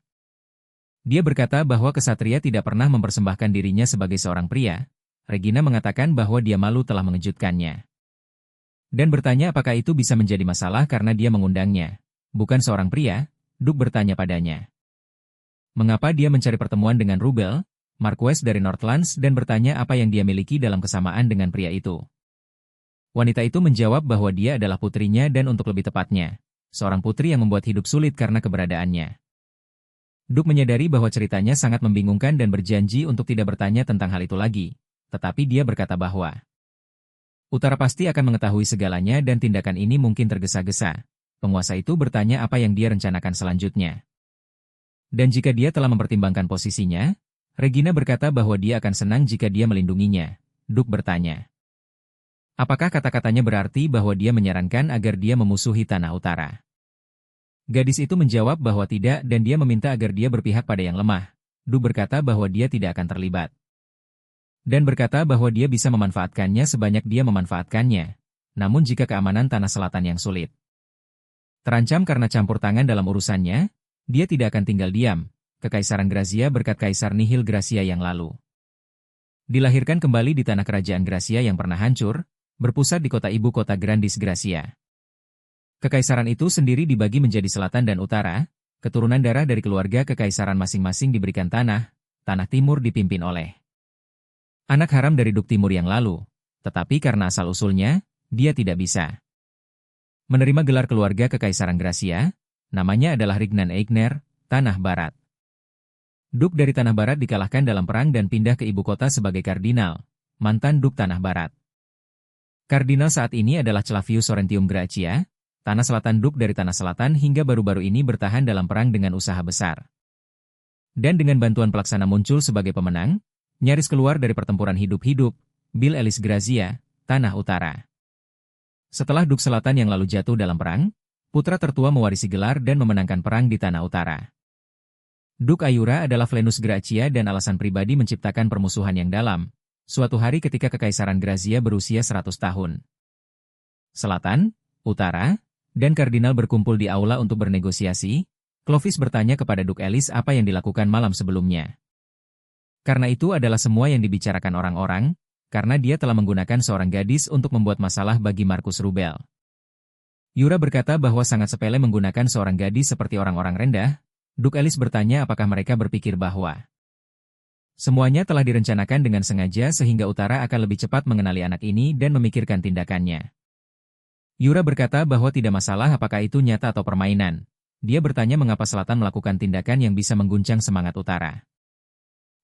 Dia berkata bahwa kesatria tidak pernah mempersembahkan dirinya sebagai seorang pria. Regina mengatakan bahwa dia malu telah mengejutkannya. Dan bertanya apakah itu bisa menjadi masalah karena dia mengundangnya. Bukan seorang pria, Duke bertanya padanya. Mengapa dia mencari pertemuan dengan Rubel, Marquess dari Northlands dan bertanya apa yang dia miliki dalam kesamaan dengan pria itu. Wanita itu menjawab bahwa dia adalah putrinya dan untuk lebih tepatnya, seorang putri yang membuat hidup sulit karena keberadaannya. Duke menyadari bahwa ceritanya sangat membingungkan dan berjanji untuk tidak bertanya tentang hal itu lagi. Tetapi dia berkata bahwa Utara pasti akan mengetahui segalanya dan tindakan ini mungkin tergesa-gesa. Penguasa itu bertanya apa yang dia rencanakan selanjutnya. Dan jika dia telah mempertimbangkan posisinya, Regina berkata bahwa dia akan senang jika dia melindunginya. Duke bertanya. Apakah kata-katanya berarti bahwa dia menyarankan agar dia memusuhi Tanah Utara? Gadis itu menjawab bahwa tidak dan dia meminta agar dia berpihak pada yang lemah. Duke berkata bahwa dia tidak akan terlibat. Dan berkata bahwa dia bisa memanfaatkannya sebanyak dia memanfaatkannya. Namun jika keamanan Tanah Selatan yang sulit terancam karena campur tangan dalam urusannya, dia tidak akan tinggal diam. Kekaisaran Grazia berkat Kaisar Nihil Gracia yang lalu dilahirkan kembali di tanah kerajaan Gracia yang pernah hancur, berpusat di kota ibu kota Grandis Gracia. Kekaisaran itu sendiri dibagi menjadi selatan dan utara, keturunan darah dari keluarga kekaisaran masing-masing diberikan tanah timur dipimpin oleh anak haram dari Duke Timur yang lalu, tetapi karena asal-usulnya, dia tidak bisa menerima gelar keluarga kekaisaran Gracia, namanya adalah Rignan Eigner, Tanah Barat. Duke dari Tanah Barat dikalahkan dalam perang dan pindah ke ibu kota sebagai kardinal, mantan Duke Tanah Barat. Kardinal saat ini adalah Clavius Sorrentium Gracia, Tanah Selatan Duke dari Tanah Selatan hingga baru-baru ini bertahan dalam perang dengan usaha besar. Dan dengan bantuan pelaksana muncul sebagai pemenang, nyaris keluar dari pertempuran hidup-hidup, Bill Ellis Grazia, Tanah Utara. Setelah Duke Selatan yang lalu jatuh dalam perang, putra tertua mewarisi gelar dan memenangkan perang di Tanah Utara. Duke Ayura adalah Flenus Gracia dan alasan pribadi menciptakan permusuhan yang dalam, suatu hari ketika Kekaisaran Grazia berusia 100 tahun. Selatan, Utara, dan Kardinal berkumpul di aula untuk bernegosiasi. Clovis bertanya kepada Duke Ellis apa yang dilakukan malam sebelumnya. Karena itu adalah semua yang dibicarakan orang-orang, karena dia telah menggunakan seorang gadis untuk membuat masalah bagi Marcus Rubel. Yura berkata bahwa sangat sepele menggunakan seorang gadis seperti orang-orang rendah. Duke Ellis bertanya apakah mereka berpikir bahwa semuanya telah direncanakan dengan sengaja sehingga Utara akan lebih cepat mengenali anak ini dan memikirkan tindakannya. Yura berkata bahwa tidak masalah apakah itu nyata atau permainan. Dia bertanya mengapa Selatan melakukan tindakan yang bisa mengguncang semangat Utara.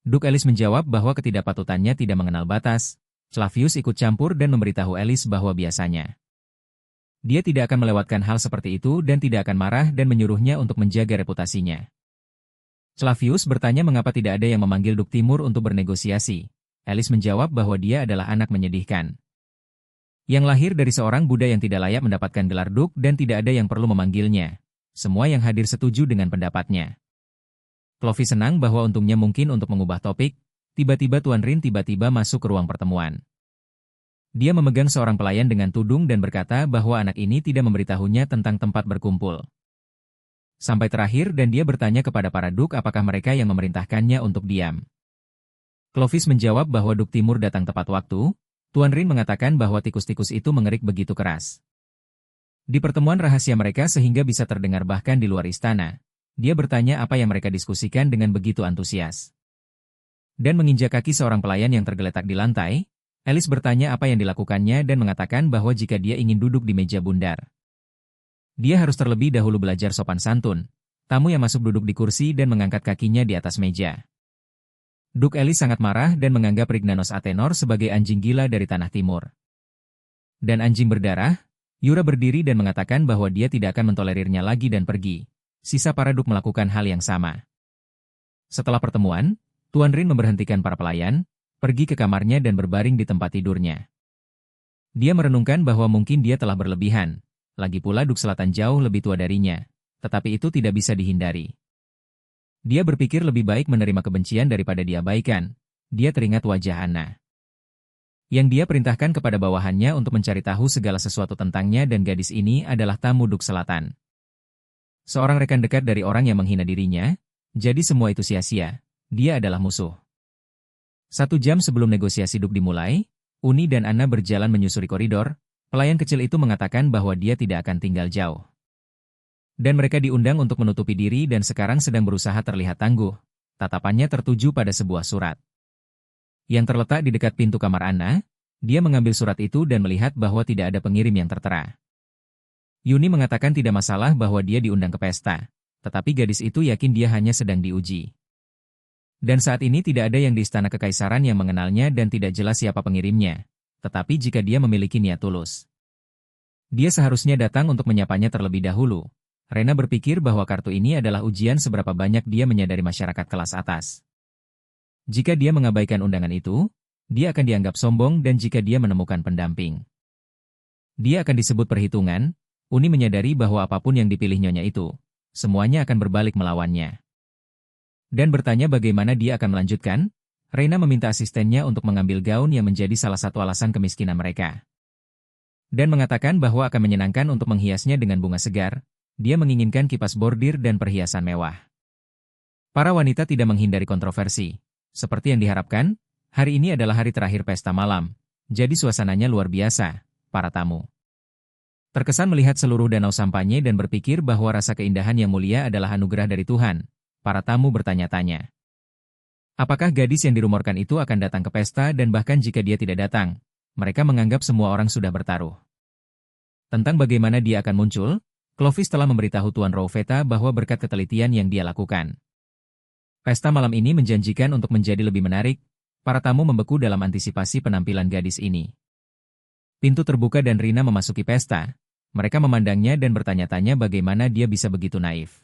Duke Ellis menjawab bahwa ketidakpatutannya tidak mengenal batas. Clavius ikut campur dan memberitahu Ellis bahwa biasanya dia tidak akan melewatkan hal seperti itu dan tidak akan marah dan menyuruhnya untuk menjaga reputasinya. Clavius bertanya mengapa tidak ada yang memanggil Duke Timur untuk bernegosiasi. Ellis menjawab bahwa dia adalah anak menyedihkan yang lahir dari seorang Buddha yang tidak layak mendapatkan gelar Duke dan tidak ada yang perlu memanggilnya. Semua yang hadir setuju dengan pendapatnya. Clovis senang bahwa untungnya mungkin untuk mengubah topik. Tiba-tiba Tuan Rin tiba-tiba masuk ke ruang pertemuan. Dia memegang seorang pelayan dengan tudung dan berkata bahwa anak ini tidak memberitahunya tentang tempat berkumpul. Sampai terakhir dan dia bertanya kepada para Duke apakah mereka yang memerintahkannya untuk diam. Clovis menjawab bahwa Duke Timur datang tepat waktu. Tuan Rin mengatakan bahwa tikus-tikus itu mengerik begitu keras di pertemuan rahasia mereka sehingga bisa terdengar bahkan di luar istana. Dia bertanya apa yang mereka diskusikan dengan begitu antusias. Dan menginjak kaki seorang pelayan yang tergeletak di lantai, Ellis bertanya apa yang dilakukannya dan mengatakan bahwa jika dia ingin duduk di meja bundar, dia harus terlebih dahulu belajar sopan santun. Tamu yang masuk duduk di kursi dan mengangkat kakinya di atas meja. Duke Ellis sangat marah dan menganggap Rignanos Athenor sebagai anjing gila dari Tanah Timur. Dan anjing berdarah, Yura berdiri dan mengatakan bahwa dia tidak akan mentolerirnya lagi dan pergi. Sisa para Duke melakukan hal yang sama. Setelah pertemuan, Tuan Rin memberhentikan para pelayan. pergi ke kamarnya dan berbaring di tempat tidurnya. Dia merenungkan bahwa mungkin dia telah berlebihan. Lagi pula Duk Selatan jauh lebih tua darinya. Tetapi itu tidak bisa dihindari. Dia berpikir lebih baik menerima kebencian daripada diabaikan. Dia teringat wajah Anna, yang dia perintahkan kepada bawahannya untuk mencari tahu segala sesuatu tentangnya, dan gadis ini adalah tamu Duk Selatan. Seorang rekan dekat dari orang yang menghina dirinya, jadi semua itu sia-sia. Dia adalah musuh. 1 jam sebelum negosiasi Duk dimulai, Uni dan Anna berjalan menyusuri koridor. Pelayan kecil itu mengatakan bahwa dia tidak akan tinggal jauh. Dan mereka diundang untuk menutupi diri dan sekarang sedang berusaha terlihat tangguh. Tatapannya tertuju pada sebuah surat yang terletak di dekat pintu kamar Anna. Dia mengambil surat itu dan melihat bahwa tidak ada pengirim yang tertera. Yuni mengatakan tidak masalah bahwa dia diundang ke pesta, tetapi gadis itu yakin dia hanya sedang diuji. Dan saat ini tidak ada yang di istana kekaisaran yang mengenalnya dan tidak jelas siapa pengirimnya. Tetapi jika dia memiliki niat tulus, dia seharusnya datang untuk menyapanya terlebih dahulu. Rena berpikir bahwa kartu ini adalah ujian seberapa banyak dia menyadari masyarakat kelas atas. Jika dia mengabaikan undangan itu, dia akan dianggap sombong, dan jika dia menemukan pendamping, dia akan disebut perhitungan. Uni menyadari bahwa apapun yang dipilih nyonya itu, semuanya akan berbalik melawannya. Dan bertanya bagaimana dia akan melanjutkan. Reina meminta asistennya untuk mengambil gaun yang menjadi salah satu alasan kemiskinan mereka. Dan mengatakan bahwa akan menyenangkan untuk menghiasnya dengan bunga segar. Dia menginginkan kipas bordir dan perhiasan mewah. Para wanita tidak menghindari kontroversi. Seperti yang diharapkan, hari ini adalah hari terakhir pesta malam. Jadi suasananya luar biasa. Para tamu terkesan melihat seluruh danau sampanye dan berpikir bahwa rasa keindahan yang mulia adalah anugerah dari Tuhan. Para tamu bertanya-tanya, apakah gadis yang dirumorkan itu akan datang ke pesta, dan bahkan jika dia tidak datang, mereka menganggap semua orang sudah bertaruh. Tentang bagaimana dia akan muncul, Clovis telah memberitahu Tuan Rowveta bahwa berkat ketelitian yang dia lakukan, pesta malam ini menjanjikan untuk menjadi lebih menarik. Para tamu membeku dalam antisipasi penampilan gadis ini. Pintu terbuka dan Rina memasuki pesta. Mereka memandangnya dan bertanya-tanya bagaimana dia bisa begitu naif.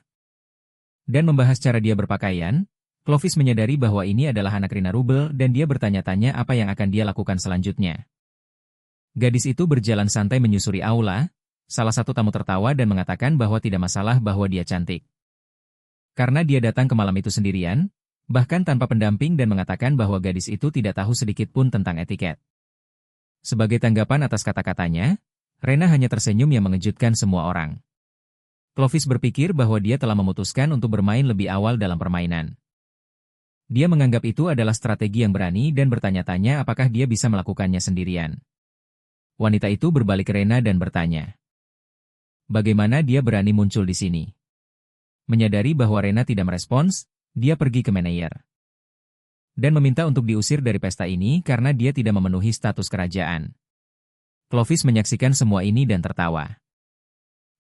Dan membahas cara dia berpakaian, Clovis menyadari bahwa ini adalah anak Rina Rubel dan dia bertanya-tanya apa yang akan dia lakukan selanjutnya. Gadis itu berjalan santai menyusuri aula. Salah satu tamu tertawa dan mengatakan bahwa tidak masalah bahwa dia cantik. Karena dia datang ke malam itu sendirian, bahkan tanpa pendamping, dan mengatakan bahwa gadis itu tidak tahu sedikit pun tentang etiket. Sebagai tanggapan atas kata-katanya, Rena hanya tersenyum yang mengejutkan semua orang. Clovis berpikir bahwa dia telah memutuskan untuk bermain lebih awal dalam permainan. Dia menganggap itu adalah strategi yang berani dan bertanya-tanya apakah dia bisa melakukannya sendirian. Wanita itu berbalik ke Rena dan bertanya, bagaimana dia berani muncul di sini? Menyadari bahwa Rena tidak merespons, dia pergi ke manajer dan meminta untuk diusir dari pesta ini karena dia tidak memenuhi status kerajaan. Clovis menyaksikan semua ini dan tertawa.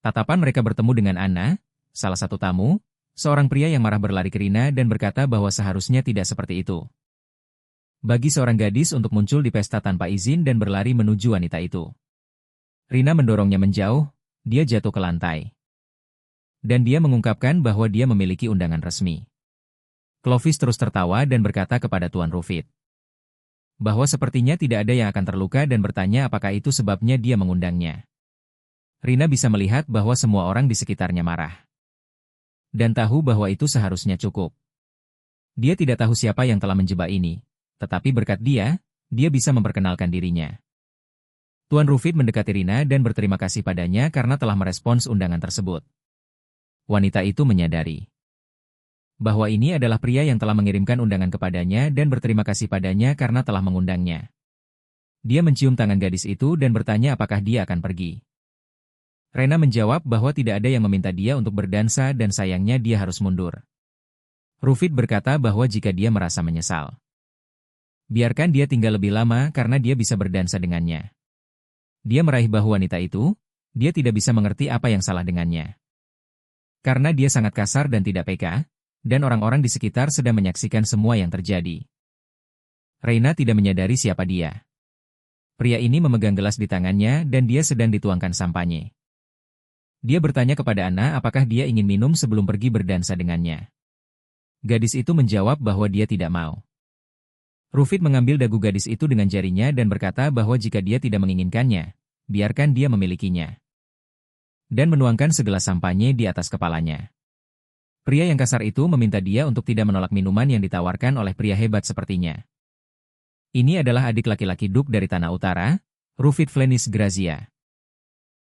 Tatapan mereka bertemu dengan Anna, salah satu tamu, seorang pria yang marah berlari ke Rina dan berkata bahwa seharusnya tidak seperti itu. Bagi seorang gadis untuk muncul di pesta tanpa izin dan berlari menuju wanita itu. Rina mendorongnya menjauh, dia jatuh ke lantai. Dan dia mengungkapkan bahwa dia memiliki undangan resmi. Clovis terus tertawa dan berkata kepada Tuan Rufit bahwa sepertinya tidak ada yang akan terluka dan bertanya apakah itu sebabnya dia mengundangnya. Rina bisa melihat bahwa semua orang di sekitarnya marah. Dan tahu bahwa itu seharusnya cukup. Dia tidak tahu siapa yang telah menjebak ini. Tetapi berkat dia bisa memperkenalkan dirinya. Tuan Rufit mendekati Rina dan berterima kasih padanya karena telah merespons undangan tersebut. Wanita itu menyadari bahwa ini adalah pria yang telah mengirimkan undangan kepadanya dan berterima kasih padanya karena telah mengundangnya. Dia mencium tangan gadis itu dan bertanya apakah dia akan pergi. Rena menjawab bahwa tidak ada yang meminta dia untuk berdansa dan sayangnya dia harus mundur. Rufit berkata bahwa jika dia merasa menyesal, biarkan dia tinggal lebih lama karena dia bisa berdansa dengannya. Dia meraih bahu wanita itu, dia tidak bisa mengerti apa yang salah dengannya. Karena dia sangat kasar dan tidak peka, dan orang-orang di sekitar sedang menyaksikan semua yang terjadi. Reina tidak menyadari siapa dia. Pria ini memegang gelas di tangannya dan dia sedang dituangkan sampanye. Dia bertanya kepada Anna apakah dia ingin minum sebelum pergi berdansa dengannya. Gadis itu menjawab bahwa dia tidak mau. Rufid mengambil dagu gadis itu dengan jarinya dan berkata bahwa jika dia tidak menginginkannya, biarkan dia memilikinya. Dan menuangkan segelas sampanye di atas kepalanya. Pria yang kasar itu meminta dia untuk tidak menolak minuman yang ditawarkan oleh pria hebat sepertinya. Ini adalah adik laki-laki Duke dari Tanah Utara, Rufid Flenis Grazia.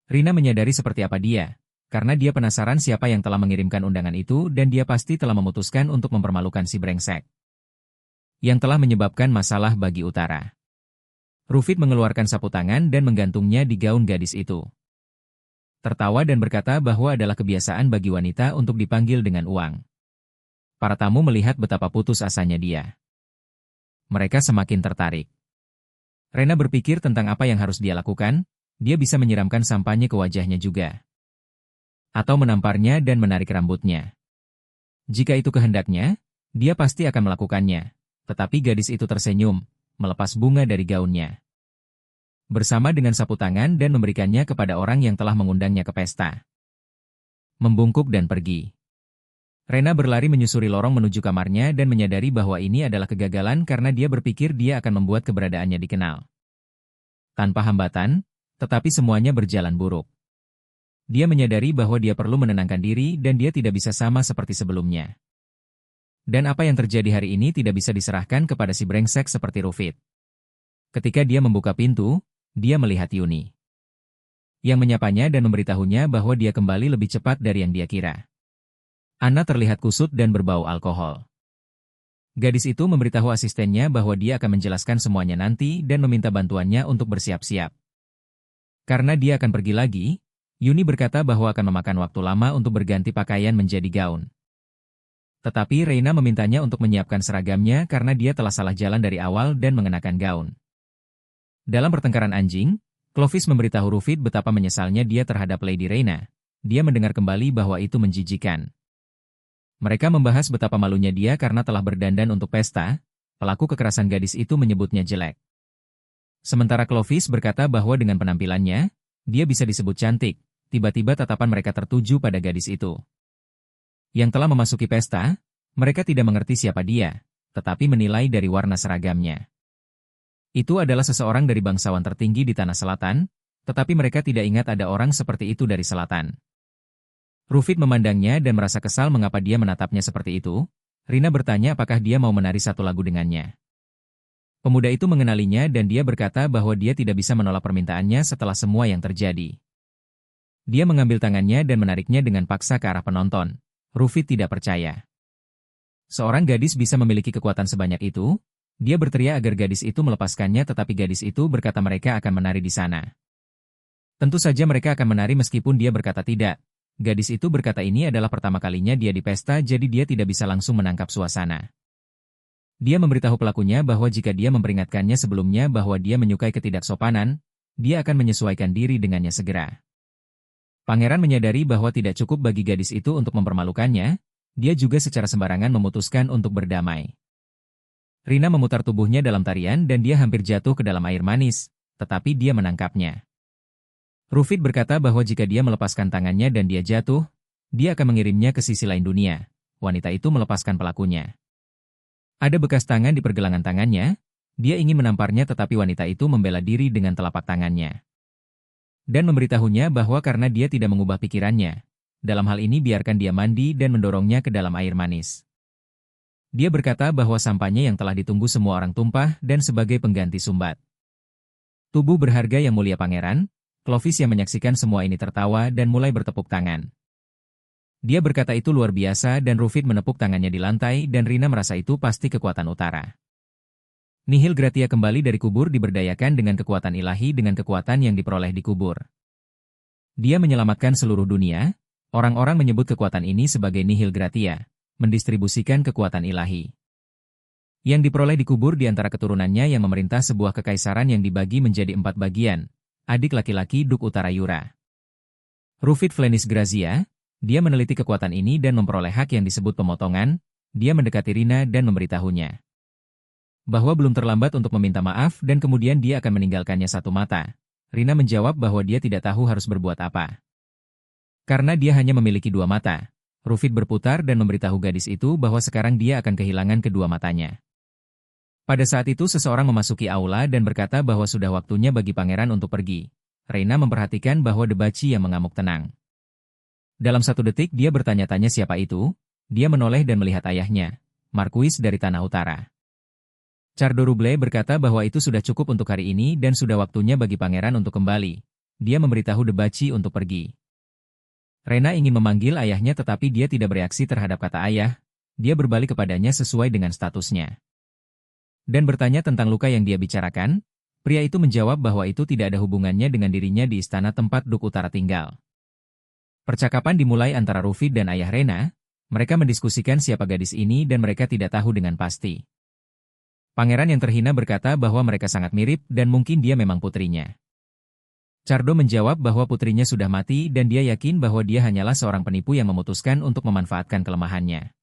Rina menyadari seperti apa dia, karena dia penasaran siapa yang telah mengirimkan undangan itu dan dia pasti telah memutuskan untuk mempermalukan si brengsek yang telah menyebabkan masalah bagi Utara. Rufid mengeluarkan sapu tangan dan menggantungnya di gaun gadis itu. Tertawa dan berkata bahwa adalah kebiasaan bagi wanita untuk dipanggil dengan uang. Para tamu melihat betapa putus asanya dia. Mereka semakin tertarik. Rena berpikir tentang apa yang harus dia lakukan, dia bisa menyiramkan sampahnya ke wajahnya juga. Atau menamparnya dan menarik rambutnya. Jika itu kehendaknya, dia pasti akan melakukannya. Tetapi gadis itu tersenyum, melepas bunga dari gaunnya. Bersama dengan sapu tangan dan memberikannya kepada orang yang telah mengundangnya ke pesta. Membungkuk dan pergi. Rena berlari menyusuri lorong menuju kamarnya dan menyadari bahwa ini adalah kegagalan karena dia berpikir dia akan membuat keberadaannya dikenal. Tanpa hambatan, tetapi semuanya berjalan buruk. Dia menyadari bahwa dia perlu menenangkan diri dan dia tidak bisa sama seperti sebelumnya. Dan apa yang terjadi hari ini tidak bisa diserahkan kepada si brengsek seperti Rufid. Ketika dia membuka pintu, dia melihat Yuni. Yang menyapanya dan memberitahunya bahwa dia kembali lebih cepat dari yang dia kira. Anna terlihat kusut dan berbau alkohol. Gadis itu memberitahu asistennya bahwa dia akan menjelaskan semuanya nanti dan meminta bantuannya untuk bersiap-siap. Karena dia akan pergi lagi, Yuni berkata bahwa akan memakan waktu lama untuk berganti pakaian menjadi gaun. Tetapi Reina memintanya untuk menyiapkan seragamnya karena dia telah salah jalan dari awal dan mengenakan gaun. Dalam pertengkaran anjing, Clovis memberitahu Rufid betapa menyesalnya dia terhadap Lady Reina. Dia mendengar kembali bahwa itu menjijikan. Mereka membahas betapa malunya dia karena telah berdandan untuk pesta, pelaku kekerasan gadis itu menyebutnya jelek. Sementara Clovis berkata bahwa dengan penampilannya, dia bisa disebut cantik, tiba-tiba tatapan mereka tertuju pada gadis itu. Yang telah memasuki pesta, mereka tidak mengerti siapa dia, tetapi menilai dari warna seragamnya. Itu adalah seseorang dari bangsawan tertinggi di Tanah Selatan, tetapi mereka tidak ingat ada orang seperti itu dari selatan. Rufid memandangnya dan merasa kesal mengapa dia menatapnya seperti itu. Rina bertanya apakah dia mau menari satu lagu dengannya. Pemuda itu mengenalinya dan dia berkata bahwa dia tidak bisa menolak permintaannya setelah semua yang terjadi. Dia mengambil tangannya dan menariknya dengan paksa ke arah penonton. Rufid tidak percaya. Seorang gadis bisa memiliki kekuatan sebanyak itu. Dia berteriak agar gadis itu melepaskannya tetapi gadis itu berkata mereka akan menari di sana. Tentu saja mereka akan menari meskipun dia berkata tidak. Gadis itu berkata ini adalah pertama kalinya dia di pesta jadi dia tidak bisa langsung menangkap suasana. Dia memberitahu pelakunya bahwa jika dia memperingatkannya sebelumnya bahwa dia menyukai ketidaksopanan, dia akan menyesuaikan diri dengannya segera. Pangeran menyadari bahwa tidak cukup bagi gadis itu untuk mempermalukannya, dia juga secara sembarangan memutuskan untuk berdamai. Rina memutar tubuhnya dalam tarian dan dia hampir jatuh ke dalam air manis, tetapi dia menangkapnya. Rufid berkata bahwa jika dia melepaskan tangannya dan dia jatuh, dia akan mengirimnya ke sisi lain dunia. Wanita itu melepaskan pelakunya. Ada bekas tangan di pergelangan tangannya, dia ingin menamparnya tetapi wanita itu membela diri dengan telapak tangannya. Dan memberitahunya bahwa karena dia tidak mengubah pikirannya, dalam hal ini biarkan dia mandi dan mendorongnya ke dalam air manis. Dia berkata bahwa sampahnya yang telah ditunggu semua orang tumpah dan sebagai pengganti sumbat. Tubuh berharga yang mulia pangeran, Clovis yang menyaksikan semua ini tertawa dan mulai bertepuk tangan. Dia berkata itu luar biasa dan Rufid menepuk tangannya di lantai dan Rina merasa itu pasti kekuatan utara. Nihil Gratia kembali dari kubur diberdayakan dengan kekuatan ilahi dengan kekuatan yang diperoleh di kubur. Dia menyelamatkan seluruh dunia, orang-orang menyebut kekuatan ini sebagai Nihil Gratia, mendistribusikan kekuatan ilahi. Yang diperoleh di kubur di antara keturunannya yang memerintah sebuah kekaisaran yang dibagi menjadi 4 bagian, adik laki-laki Duke Utara Yura. Rufid Flenis Grazia, dia meneliti kekuatan ini dan memperoleh hak yang disebut pemotongan, dia mendekati Rina dan memberitahunya bahwa belum terlambat untuk meminta maaf dan kemudian dia akan meninggalkannya satu mata. Rina menjawab bahwa dia tidak tahu harus berbuat apa. Karena dia hanya memiliki 2 mata, Rufid berputar dan memberitahu gadis itu bahwa sekarang dia akan kehilangan kedua matanya. Pada saat itu seseorang memasuki aula dan berkata bahwa sudah waktunya bagi pangeran untuk pergi. Reina memperhatikan bahwa Debaci yang mengamuk tenang. Dalam 1 detik dia bertanya-tanya siapa itu. Dia menoleh dan melihat ayahnya, Marquis dari Tanah Utara. Chardoruble berkata bahwa itu sudah cukup untuk hari ini dan sudah waktunya bagi pangeran untuk kembali. Dia memberitahu Debaci untuk pergi. Reina ingin memanggil ayahnya tetapi dia tidak bereaksi terhadap kata ayah. Dia berbalik kepadanya sesuai dengan statusnya. Dan bertanya tentang luka yang dia bicarakan, pria itu menjawab bahwa itu tidak ada hubungannya dengan dirinya di istana tempat Duk Utara tinggal. Percakapan dimulai antara Rufid dan ayah Reina. Mereka mendiskusikan siapa gadis ini dan mereka tidak tahu dengan pasti. Pangeran yang terhina berkata bahwa mereka sangat mirip dan mungkin dia memang putrinya. Cardo menjawab bahwa putrinya sudah mati dan dia yakin bahwa dia hanyalah seorang penipu yang memutuskan untuk memanfaatkan kelemahannya.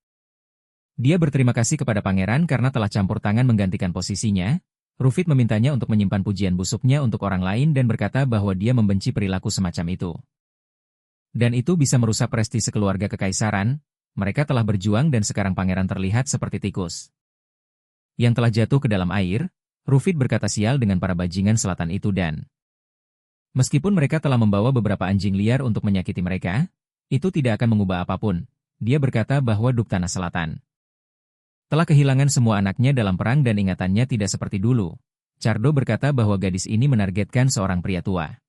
Dia berterima kasih kepada pangeran karena telah campur tangan menggantikan posisinya. Rufid memintanya untuk menyimpan pujian busuknya untuk orang lain dan berkata bahwa dia membenci perilaku semacam itu. Dan itu bisa merusak prestise keluarga kekaisaran. Mereka telah berjuang dan sekarang pangeran terlihat seperti tikus yang telah jatuh ke dalam air. Rufid berkata sial dengan para bajingan selatan itu dan meskipun mereka telah membawa beberapa anjing liar untuk menyakiti mereka, itu tidak akan mengubah apapun. Dia berkata bahwa Duk Tanah Selatan telah kehilangan semua anaknya dalam perang dan ingatannya tidak seperti dulu. Cardo berkata bahwa gadis ini menargetkan seorang pria tua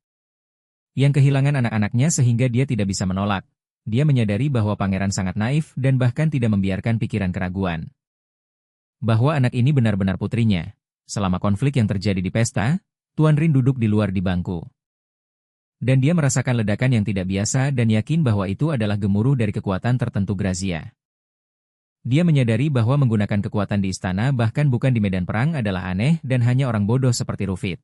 yang kehilangan anak-anaknya sehingga dia tidak bisa menolak. Dia menyadari bahwa pangeran sangat naif dan bahkan tidak membiarkan pikiran keraguan bahwa anak ini benar-benar putrinya. Selama konflik yang terjadi di pesta, Tuan Rin duduk di luar di bangku. Dan dia merasakan ledakan yang tidak biasa dan yakin bahwa itu adalah gemuruh dari kekuatan tertentu Grazia. Dia menyadari bahwa menggunakan kekuatan di istana bahkan bukan di medan perang adalah aneh dan hanya orang bodoh seperti Rufid.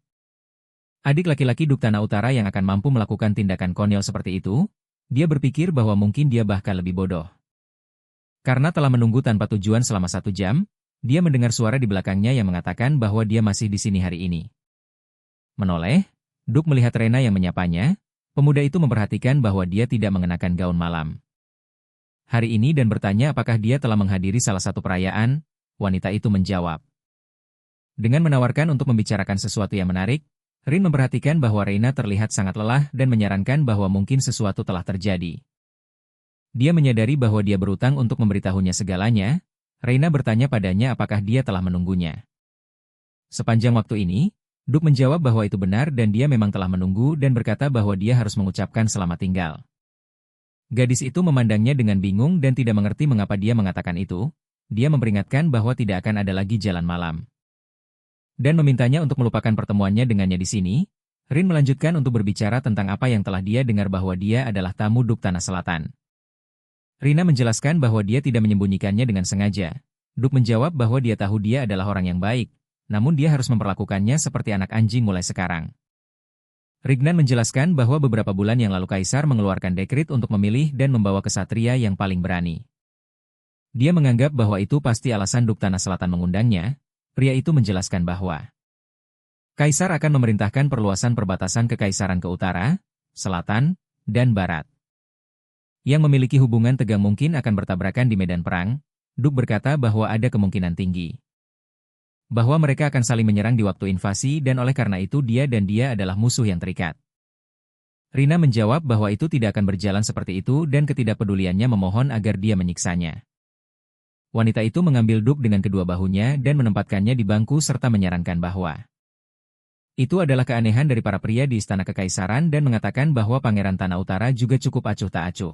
Adik laki-laki Duk Tanah Utara yang akan mampu melakukan tindakan konyol seperti itu. Dia berpikir bahwa mungkin dia bahkan lebih bodoh. Karena telah menunggu tanpa tujuan selama 1 jam, dia mendengar suara di belakangnya yang mengatakan bahwa dia masih di sini hari ini. Menoleh, Duk melihat Reina yang menyapanya. Pemuda itu memperhatikan bahwa dia tidak mengenakan gaun malam hari ini dan bertanya apakah dia telah menghadiri salah satu perayaan. Wanita itu menjawab dengan menawarkan untuk membicarakan sesuatu yang menarik. Rin memperhatikan bahwa Reina terlihat sangat lelah dan menyarankan bahwa mungkin sesuatu telah terjadi. Dia menyadari bahwa dia berutang untuk memberitahunya segalanya. Reina bertanya padanya apakah dia telah menunggunya. Sepanjang waktu ini, Duk menjawab bahwa itu benar dan dia memang telah menunggu dan berkata bahwa dia harus mengucapkan selamat tinggal. Gadis itu memandangnya dengan bingung dan tidak mengerti mengapa dia mengatakan itu. Dia memperingatkan bahwa tidak akan ada lagi jalan malam. Dan memintanya untuk melupakan pertemuannya dengannya di sini. Rin melanjutkan untuk berbicara tentang apa yang telah dia dengar bahwa dia adalah tamu Duk Tanah Selatan. Rina menjelaskan bahwa dia tidak menyembunyikannya dengan sengaja. Duk menjawab bahwa dia tahu dia adalah orang yang baik, namun dia harus memperlakukannya seperti anak anjing mulai sekarang. Rignan menjelaskan bahwa beberapa bulan yang lalu Kaisar mengeluarkan dekrit untuk memilih dan membawa kesatria yang paling berani. Dia menganggap bahwa itu pasti alasan Duk Tanah Selatan mengundangnya. Pria itu menjelaskan bahwa Kaisar akan memerintahkan perluasan perbatasan kekaisaran ke utara, selatan, dan barat. Yang memiliki hubungan tegang mungkin akan bertabrakan di medan perang. Duk berkata bahwa ada kemungkinan tinggi bahwa mereka akan saling menyerang di waktu invasi dan oleh karena itu dia adalah musuh yang terikat. Rina menjawab bahwa itu tidak akan berjalan seperti itu dan ketidakpeduliannya memohon agar dia menyiksanya. Wanita itu mengambil Duk dengan kedua bahunya dan menempatkannya di bangku serta menyarankan bahwa itu adalah keanehan dari para pria di istana kekaisaran dan mengatakan bahwa Pangeran Tanah Utara juga cukup acuh tak acuh.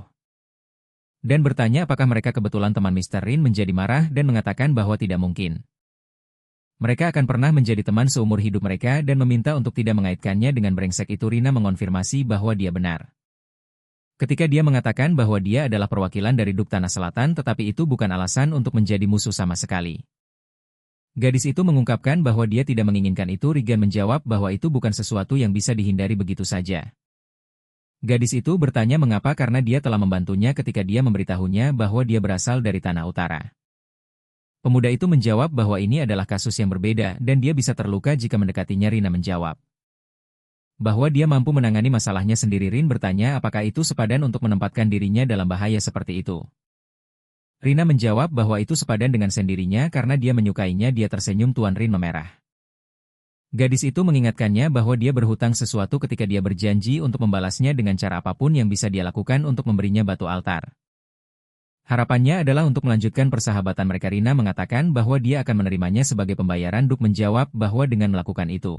Dan bertanya apakah mereka kebetulan teman Mr. Rin menjadi marah dan mengatakan bahwa tidak mungkin. Mereka akan pernah menjadi teman seumur hidup mereka dan meminta untuk tidak mengaitkannya dengan brengsek itu. Rina mengonfirmasi bahwa dia benar. Ketika dia mengatakan bahwa dia adalah perwakilan dari Duk Tanah Selatan tetapi itu bukan alasan untuk menjadi musuh sama sekali. Gadis itu mengungkapkan bahwa dia tidak menginginkan itu. Regan menjawab bahwa itu bukan sesuatu yang bisa dihindari begitu saja. Gadis itu bertanya mengapa karena dia telah membantunya ketika dia memberitahunya bahwa dia berasal dari Tanah Utara. Pemuda itu menjawab bahwa ini adalah kasus yang berbeda dan dia bisa terluka jika mendekatinya. Rina menjawab bahwa dia mampu menangani masalahnya sendiri. Rin bertanya apakah itu sepadan untuk menempatkan dirinya dalam bahaya seperti itu. Rina menjawab bahwa itu sepadan dengan sendirinya karena dia menyukainya. Dia tersenyum. Tuan Rin memerah. Gadis itu mengingatkannya bahwa dia berhutang sesuatu ketika dia berjanji untuk membalasnya dengan cara apapun yang bisa dia lakukan untuk memberinya batu altar. Harapannya adalah untuk melanjutkan persahabatan mereka. Rina mengatakan bahwa dia akan menerimanya sebagai pembayaran. Duk menjawab bahwa dengan melakukan itu,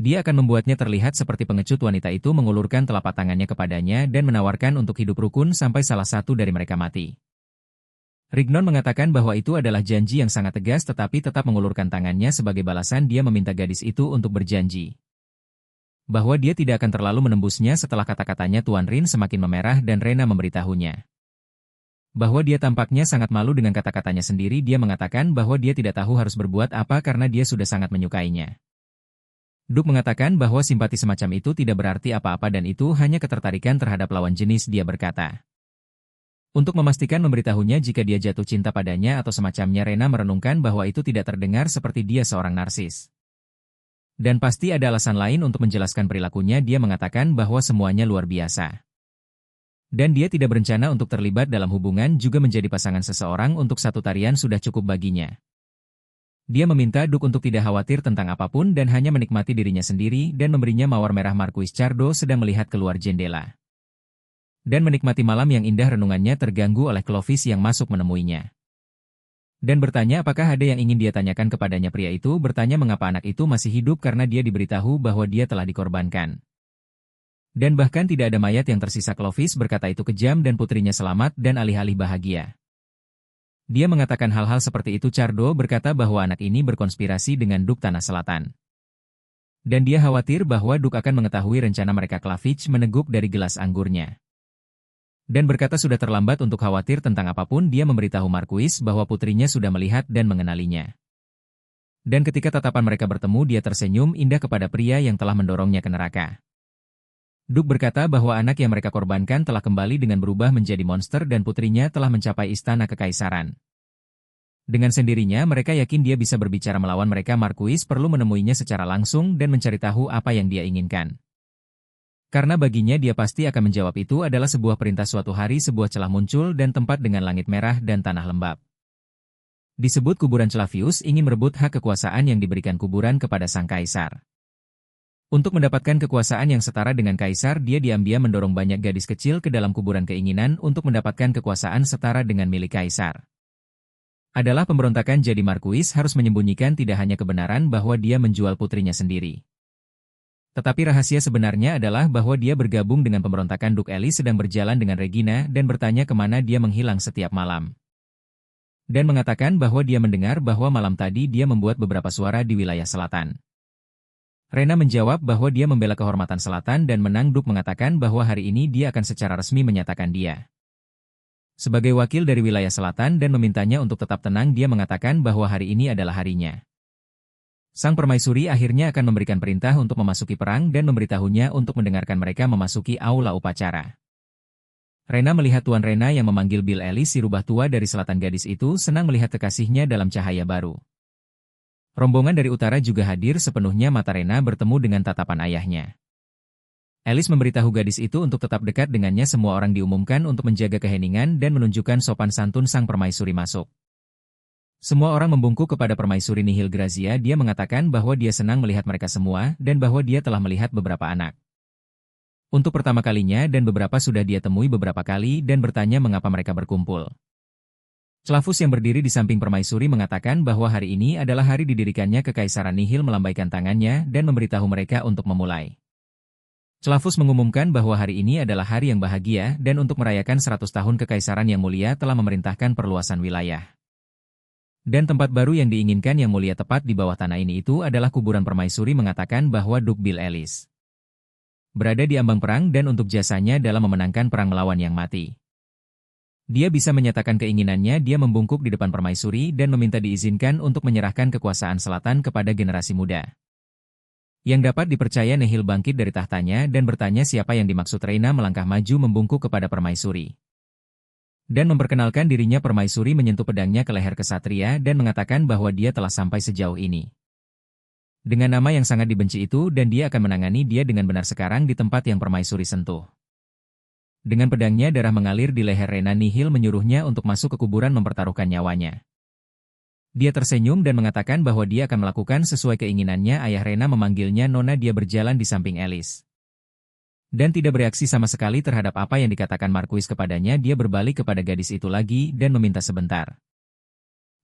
dia akan membuatnya terlihat seperti pengecut. Wanita itu mengulurkan telapak tangannya kepadanya dan menawarkan untuk hidup rukun sampai salah satu dari mereka mati. Rignon mengatakan bahwa itu adalah janji yang sangat tegas, tetapi tetap mengulurkan tangannya sebagai balasan. Dia meminta gadis itu untuk berjanji bahwa dia tidak akan terlalu menembusnya. Setelah kata-katanya, Tuan Rin semakin memerah dan Rena memberitahunya bahwa dia tampaknya sangat malu dengan kata-katanya sendiri. Dia mengatakan bahwa dia tidak tahu harus berbuat apa karena dia sudah sangat menyukainya. Duk mengatakan bahwa simpati semacam itu tidak berarti apa-apa dan itu hanya ketertarikan terhadap lawan jenis. Dia berkata untuk memastikan memberitahunya jika dia jatuh cinta padanya atau semacamnya. Rena merenungkan bahwa itu tidak terdengar seperti dia seorang narsis. Dan pasti ada alasan lain untuk menjelaskan perilakunya. Dia mengatakan bahwa semuanya luar biasa. Dan dia tidak berencana untuk terlibat dalam hubungan. Juga menjadi pasangan seseorang untuk satu tarian sudah cukup baginya. Dia meminta Duk untuk tidak khawatir tentang apapun dan hanya menikmati dirinya sendiri dan memberinya mawar merah. Marquis Cardo sedang melihat keluar jendela dan menikmati malam yang indah. Renungannya terganggu oleh Clovis yang masuk menemuinya dan bertanya apakah ada yang ingin dia tanyakan kepadanya. Pria itu bertanya mengapa anak itu masih hidup karena dia diberitahu bahwa dia telah dikorbankan. Dan bahkan tidak ada mayat yang tersisa. Clovis berkata itu kejam dan putrinya selamat dan alih-alih bahagia. Dia mengatakan hal-hal seperti itu. Cardo berkata bahwa anak ini berkonspirasi dengan Duk Tanah Selatan. Dan dia khawatir bahwa Duk akan mengetahui rencana mereka. Clavich meneguk dari gelas anggurnya dan berkata sudah terlambat untuk khawatir tentang apapun. Dia memberitahu Marquis bahwa putrinya sudah melihat dan mengenalinya. Dan ketika tatapan mereka bertemu, dia tersenyum indah kepada pria yang telah mendorongnya ke neraka. Duk berkata bahwa anak yang mereka korbankan telah kembali dengan berubah menjadi monster dan putrinya telah mencapai istana kekaisaran. Dengan sendirinya mereka yakin dia bisa berbicara melawan mereka. Marquis perlu menemuinya secara langsung dan mencari tahu apa yang dia inginkan. Karena baginya dia pasti akan menjawab itu adalah sebuah perintah. Suatu hari sebuah celah muncul dan tempat dengan langit merah dan tanah lembab disebut kuburan. Clavius ingin merebut hak kekuasaan yang diberikan kuburan kepada sang kaisar. Untuk mendapatkan kekuasaan yang setara dengan kaisar, dia diam-diam mendorong banyak gadis kecil ke dalam kuburan. Keinginan untuk mendapatkan kekuasaan setara dengan milik kaisar adalah pemberontakan. Jadi Marquis harus menyembunyikan tidak hanya kebenaran bahwa dia menjual putrinya sendiri, tetapi rahasia sebenarnya adalah bahwa dia bergabung dengan pemberontakan. Duk Ellis sedang berjalan dengan Regina dan bertanya kemana dia menghilang setiap malam. Dan mengatakan bahwa dia mendengar bahwa malam tadi dia membuat beberapa suara di wilayah selatan. Rena menjawab bahwa dia membela kehormatan selatan dan menang. Duk mengatakan bahwa hari ini dia akan secara resmi menyatakan dia sebagai wakil dari wilayah selatan dan memintanya untuk tetap tenang. Dia mengatakan bahwa hari ini adalah harinya. Sang permaisuri akhirnya akan memberikan perintah untuk memasuki perang dan memberitahunya untuk mendengarkan mereka memasuki aula upacara. Rena melihat Tuan Rena yang memanggil Bill Ellis, si rubah tua dari selatan. Gadis itu senang melihat kekasihnya dalam cahaya baru. Rombongan dari utara juga hadir sepenuhnya. Mata Rena bertemu dengan tatapan ayahnya. Ellis memberitahu gadis itu untuk tetap dekat dengannya. Semua orang diumumkan untuk menjaga keheningan dan menunjukkan sopan santun. Sang permaisuri masuk. Semua orang membungkuk kepada permaisuri Nihil Grazia. Dia mengatakan bahwa dia senang melihat mereka semua dan bahwa dia telah melihat beberapa anak untuk pertama kalinya dan beberapa sudah dia temui beberapa kali dan bertanya mengapa mereka berkumpul. Clavus yang berdiri di samping permaisuri mengatakan bahwa hari ini adalah hari didirikannya kekaisaran. Nihil melambaikan tangannya dan memberitahu mereka untuk memulai. Clavus mengumumkan bahwa hari ini adalah hari yang bahagia dan untuk merayakan 100 tahun kekaisaran yang mulia telah memerintahkan perluasan wilayah. Dan tempat baru yang diinginkan yang mulia tepat di bawah tanah ini itu adalah kuburan. Permaisuri mengatakan bahwa Duk Bill Ellis berada di ambang perang dan untuk jasanya dalam memenangkan perang melawan yang mati. Dia bisa menyatakan keinginannya. Dia membungkuk di depan permaisuri dan meminta diizinkan untuk menyerahkan kekuasaan selatan kepada generasi muda yang dapat dipercaya. Nihil bangkit dari tahtanya dan bertanya siapa yang dimaksud. Rena melangkah maju membungkuk kepada permaisuri dan memperkenalkan dirinya. Permaisuri menyentuh pedangnya ke leher kesatria dan mengatakan bahwa dia telah sampai sejauh ini dengan nama yang sangat dibenci itu dan dia akan menangani dia dengan benar sekarang di tempat yang permaisuri sentuh. Dengan pedangnya darah mengalir di leher Rena. Nihil menyuruhnya untuk masuk ke kuburan mempertaruhkan nyawanya. Dia tersenyum dan mengatakan bahwa dia akan melakukan sesuai keinginannya. Ayah Rena memanggilnya Nona. Dia berjalan di samping Alice. Dan tidak bereaksi sama sekali terhadap apa yang dikatakan Marquis kepadanya. Dia berbalik kepada gadis itu lagi dan meminta sebentar.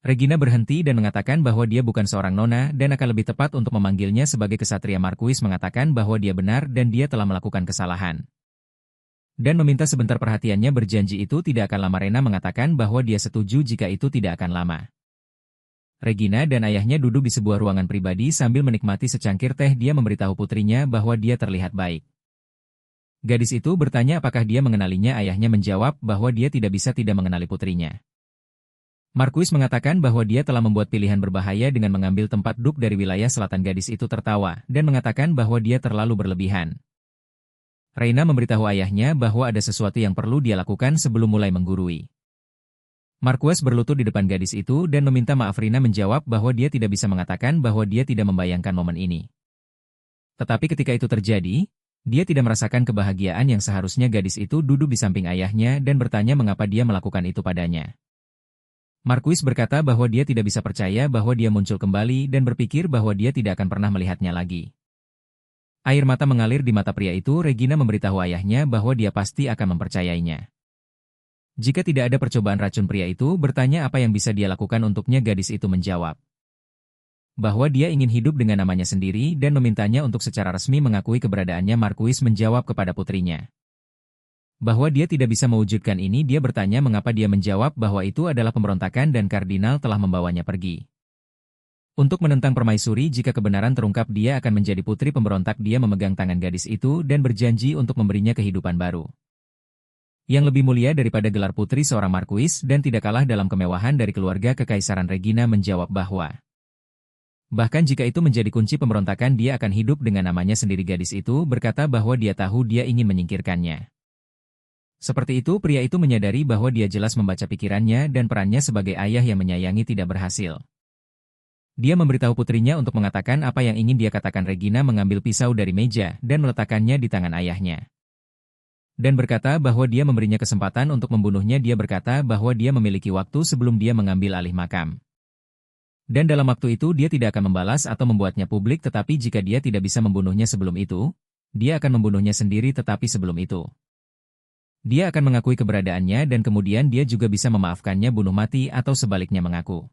Regina berhenti dan mengatakan bahwa dia bukan seorang nona dan akan lebih tepat untuk memanggilnya sebagai kesatria. Marquis mengatakan bahwa dia benar dan dia telah melakukan kesalahan. Dan meminta sebentar perhatiannya. Berjanji itu tidak akan lama. Rena mengatakan bahwa dia setuju jika itu tidak akan lama. Regina dan ayahnya duduk di sebuah ruangan pribadi sambil menikmati secangkir teh. Dia memberitahu putrinya bahwa dia terlihat baik. Gadis itu bertanya apakah dia mengenalinya. Ayahnya menjawab bahwa dia tidak bisa tidak mengenali putrinya. Marquis mengatakan bahwa dia telah membuat pilihan berbahaya dengan mengambil tempat duk dari wilayah selatan. Gadis itu tertawa dan mengatakan bahwa dia terlalu berlebihan. Reina memberitahu ayahnya bahwa ada sesuatu yang perlu dia lakukan sebelum mulai menggurui. Marquis berlutut di depan gadis itu dan meminta maaf. Rina menjawab bahwa dia tidak bisa mengatakan bahwa dia tidak membayangkan momen ini. Tetapi ketika itu terjadi, dia tidak merasakan kebahagiaan yang seharusnya. Gadis itu duduk di samping ayahnya dan bertanya mengapa dia melakukan itu padanya. Marquis berkata bahwa dia tidak bisa percaya bahwa dia muncul kembali dan berpikir bahwa dia tidak akan pernah melihatnya lagi. Air mata mengalir di mata pria itu. Regina memberitahu ayahnya bahwa dia pasti akan mempercayainya. Jika tidak ada percobaan racun. Pria itu bertanya apa yang bisa dia lakukan untuknya. Gadis itu menjawab bahwa dia ingin hidup dengan namanya sendiri dan memintanya untuk secara resmi mengakui keberadaannya. Marquis menjawab kepada putrinya bahwa dia tidak bisa mewujudkan ini. Dia bertanya mengapa. Dia menjawab bahwa itu adalah pemberontakan dan kardinal telah membawanya pergi untuk menentang permaisuri. Jika kebenaran terungkap, dia akan menjadi putri pemberontak. Dia memegang tangan gadis itu dan berjanji untuk memberinya kehidupan baru yang lebih mulia daripada gelar putri seorang Marquis dan tidak kalah dalam kemewahan dari keluarga kekaisaran. Regina menjawab bahwa bahkan jika itu menjadi kunci pemberontakan, dia akan hidup dengan namanya sendiri. Gadis itu berkata bahwa dia tahu dia ingin menyingkirkannya. Seperti itu, pria itu menyadari bahwa dia jelas membaca pikirannya dan perannya sebagai ayah yang menyayangi tidak berhasil. Dia memberitahu putrinya untuk mengatakan apa yang ingin dia katakan. Regina mengambil pisau dari meja dan meletakkannya di tangan ayahnya. Dan berkata bahwa dia memberinya kesempatan untuk membunuhnya. Dia berkata bahwa dia memiliki waktu sebelum dia mengambil alih makam. Dan dalam waktu itu dia tidak akan membalas atau membuatnya publik. Tetapi jika dia tidak bisa membunuhnya sebelum itu, dia akan membunuhnya sendiri. Tetapi sebelum itu, dia akan mengakui keberadaannya dan kemudian dia juga bisa memaafkannya, bunuh mati atau sebaliknya mengaku.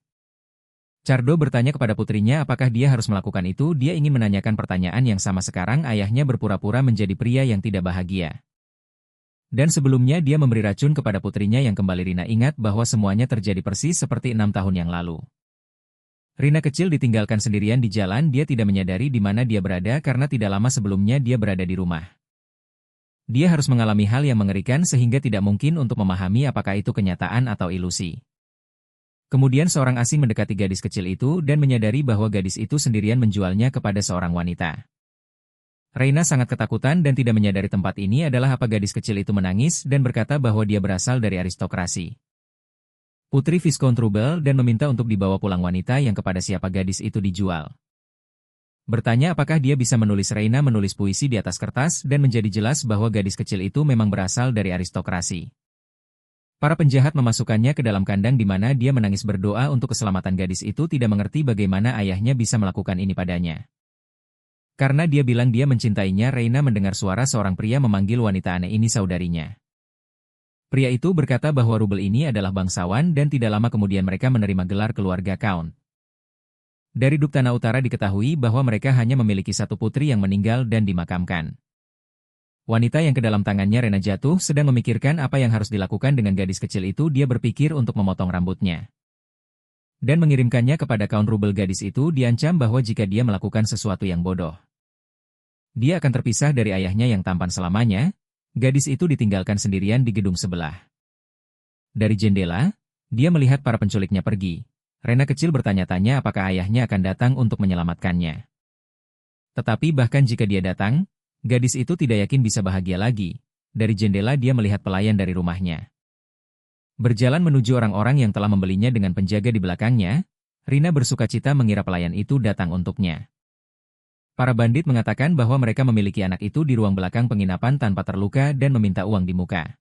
Cardo bertanya kepada putrinya apakah dia harus melakukan itu. Dia ingin menanyakan pertanyaan yang sama. Sekarang ayahnya berpura-pura menjadi pria yang tidak bahagia. Dan sebelumnya dia memberi racun kepada putrinya yang kembali. Rina ingat bahwa semuanya terjadi persis seperti 6 tahun yang lalu. Rina kecil ditinggalkan sendirian di jalan. Dia tidak menyadari di mana dia berada karena tidak lama sebelumnya dia berada di rumah. Dia harus mengalami hal yang mengerikan sehingga tidak mungkin untuk memahami apakah itu kenyataan atau ilusi. Kemudian seorang asing mendekati gadis kecil itu dan menyadari bahwa gadis itu sendirian menjualnya kepada seorang wanita. Reina sangat ketakutan dan tidak menyadari tempat ini adalah apa. Gadis kecil itu menangis dan berkata bahwa dia berasal dari aristokrasi Putri Viscount Rubel dan meminta untuk dibawa pulang. Wanita yang kepada siapa gadis itu dijual bertanya apakah dia bisa menulis. Reina menulis puisi di atas kertas dan menjadi jelas bahwa gadis kecil itu memang berasal dari aristokrasi. Para penjahat memasukkannya ke dalam kandang di mana dia menangis berdoa untuk keselamatan. Gadis itu tidak mengerti bagaimana ayahnya bisa melakukan ini padanya. Karena dia bilang dia mencintainya. Reina mendengar suara seorang pria memanggil wanita aneh ini saudarinya. Pria itu berkata bahwa Rubel ini adalah bangsawan dan tidak lama kemudian mereka menerima gelar keluarga Count. Dari Duk Tanah Utara diketahui bahwa mereka hanya memiliki satu putri yang meninggal dan dimakamkan. Wanita yang ke dalam tangannya Rena jatuh sedang memikirkan apa yang harus dilakukan dengan gadis kecil itu. Dia berpikir untuk memotong rambutnya dan mengirimkannya kepada Count Rubel. Gadis itu diancam bahwa jika dia melakukan sesuatu yang bodoh, dia akan terpisah dari ayahnya yang tampan selamanya. Gadis itu ditinggalkan sendirian di gedung sebelah. Dari jendela, dia melihat para penculiknya pergi. Rena kecil bertanya-tanya apakah ayahnya akan datang untuk menyelamatkannya. Tetapi bahkan jika dia datang, gadis itu tidak yakin bisa bahagia lagi. Dari jendela dia melihat pelayan dari rumahnya berjalan menuju orang-orang yang telah membelinya dengan penjaga di belakangnya. Rina bersukacita mengira pelayan itu datang untuknya. Para bandit mengatakan bahwa mereka memiliki anak itu di ruang belakang penginapan tanpa terluka dan meminta uang di muka.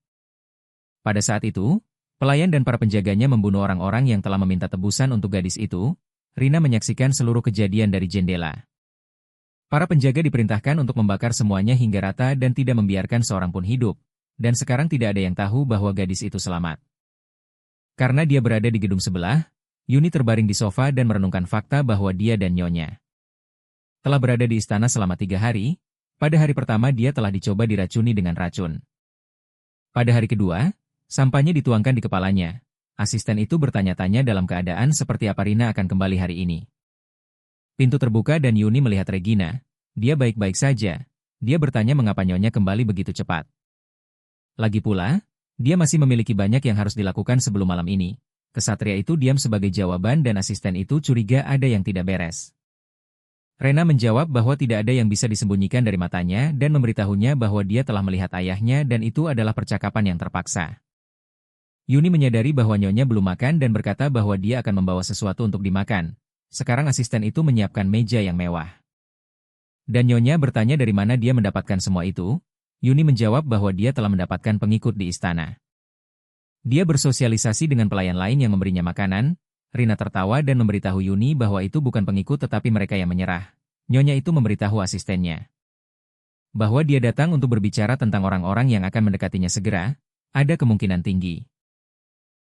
Pada saat itu, pelayan dan para penjaganya membunuh orang-orang yang telah meminta tebusan untuk gadis itu. Rina menyaksikan seluruh kejadian dari jendela. Para penjaga diperintahkan untuk membakar semuanya hingga rata dan tidak membiarkan seorang pun hidup. Dan sekarang tidak ada yang tahu bahwa gadis itu selamat. Karena dia berada di gedung sebelah, Yuni terbaring di sofa dan merenungkan fakta bahwa dia dan nyonya telah berada di istana selama 3 hari. Pada hari pertama dia telah dicoba diracuni dengan racun. Pada hari kedua, sampahnya dituangkan di kepalanya. Asisten itu bertanya-tanya dalam keadaan seperti apa Rina akan kembali hari ini. Pintu terbuka dan Yuni melihat Regina. Dia baik-baik saja. Dia bertanya mengapa nyonya kembali begitu cepat. Lagi pula, dia masih memiliki banyak yang harus dilakukan sebelum malam ini. Kesatria itu diam sebagai jawaban dan asisten itu curiga ada yang tidak beres. Rena menjawab bahwa tidak ada yang bisa disembunyikan dari matanya dan memberitahunya bahwa dia telah melihat ayahnya dan itu adalah percakapan yang terpaksa. Yuni menyadari bahwa nyonya belum makan dan berkata bahwa dia akan membawa sesuatu untuk dimakan. Sekarang asisten itu menyiapkan meja yang mewah. Dan nyonya bertanya dari mana dia mendapatkan semua itu. Yuni menjawab bahwa dia telah mendapatkan pengikut di istana. Dia bersosialisasi dengan pelayan lain yang memberinya makanan. Rina tertawa dan memberitahu Yuni bahwa itu bukan pengikut tetapi mereka yang menyerah. Nyonya itu memberitahu asistennya bahwa dia datang untuk berbicara tentang orang-orang yang akan mendekatinya segera. Ada kemungkinan tinggi